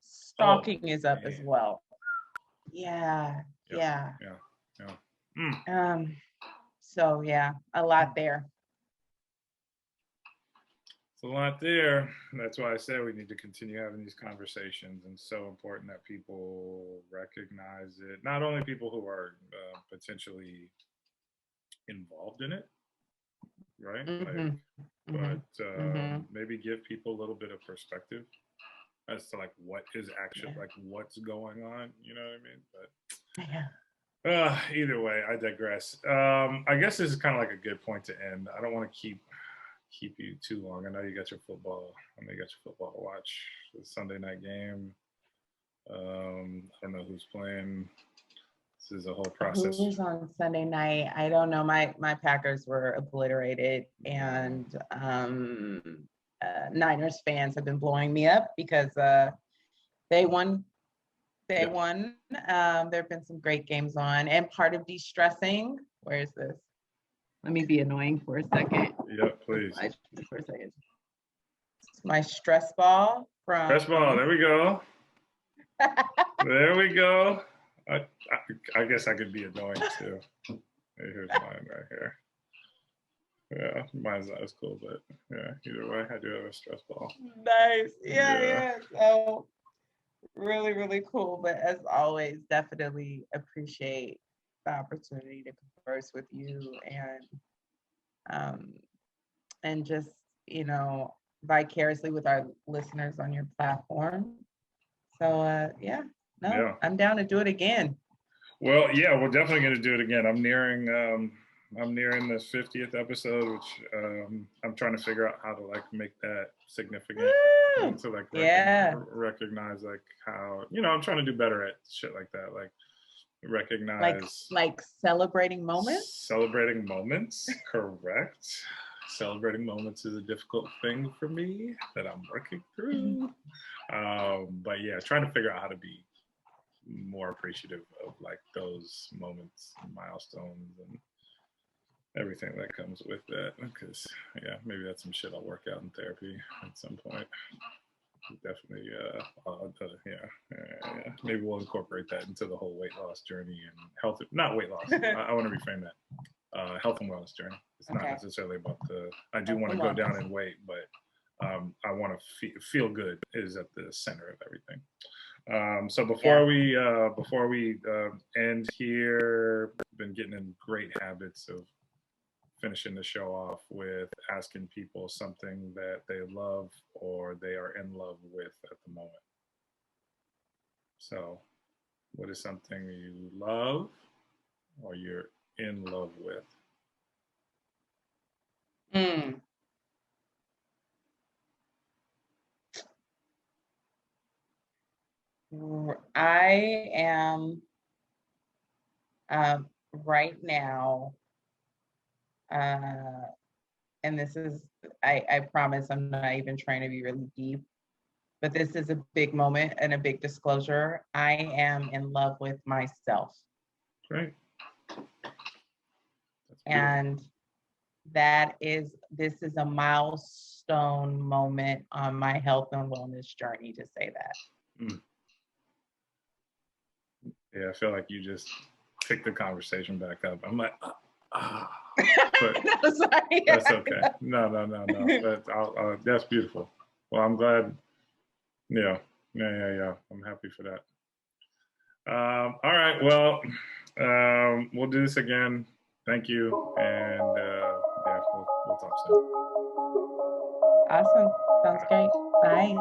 Stalking is up as well. So yeah, a lot there. It's a lot there. That's why I said we need to continue having these conversations, and it's so important that people recognize it. Not only people who are potentially involved in it, right? But maybe give people a little bit of perspective as to like what is actually like what's going on. You know what I mean? But Either way, I digress. I guess this is kind of like a good point to end. I don't want to keep you too long. I know you got your football. I know you got your football to watch. The Sunday night game. I don't know who's playing. This is a whole process. Who's on Sunday night? I don't know. My Packers were obliterated, and Niners fans have been blowing me up because they won. They won. There have been some great games on, and part of de-stressing. Where is this? Let me be annoying for a second. Yeah, please. For a second. My stress ball from. Stress ball. There we go. There we go. I guess I could be annoying too. Here's mine right here. Yeah, mine's not as cool, but yeah, either way, I do have a stress ball. Nice. Yeah. So really, really cool. But as always, definitely appreciate the opportunity to converse with you and just, vicariously with our listeners on your platform. So I'm down to do it again. Well, yeah, we're definitely going to do it again. I'm nearing the 50th episode, which I'm trying to figure out how to make that significant. To recognize how I'm trying to do better at shit like that, recognize like celebrating moments. Celebrating moments, correct. Celebrating moments is a difficult thing for me that I'm working through. But yeah, trying to figure out how to be more appreciative of those moments, milestones, and everything that comes with that. Because maybe that's some shit I'll work out in therapy at some point. Definitely, maybe we'll incorporate that into the whole weight loss journey and health. Not weight loss. I want to reframe that. Health and wellness journey. It's not necessarily about I do want to go down in weight, but I want to feel good is at the center of everything. So before we end here, been getting in great habits of finishing the show off with asking people something that they love or they are in love with at the moment. So, what is something you love or you're in love with? I am right now, and this is, I promise I'm not even trying to be really deep, but this is a big moment and a big disclosure. I am in love with myself. Great. And this is a milestone moment on my health and wellness journey to say that. Yeah, I feel like you just picked the conversation back up. I'm like, but that's okay. No. That's beautiful. Well, I'm glad. Yeah. I'm happy for that. All right. Well, we'll do this again. Thank you, and we'll talk soon. Awesome. Sounds great. Bye.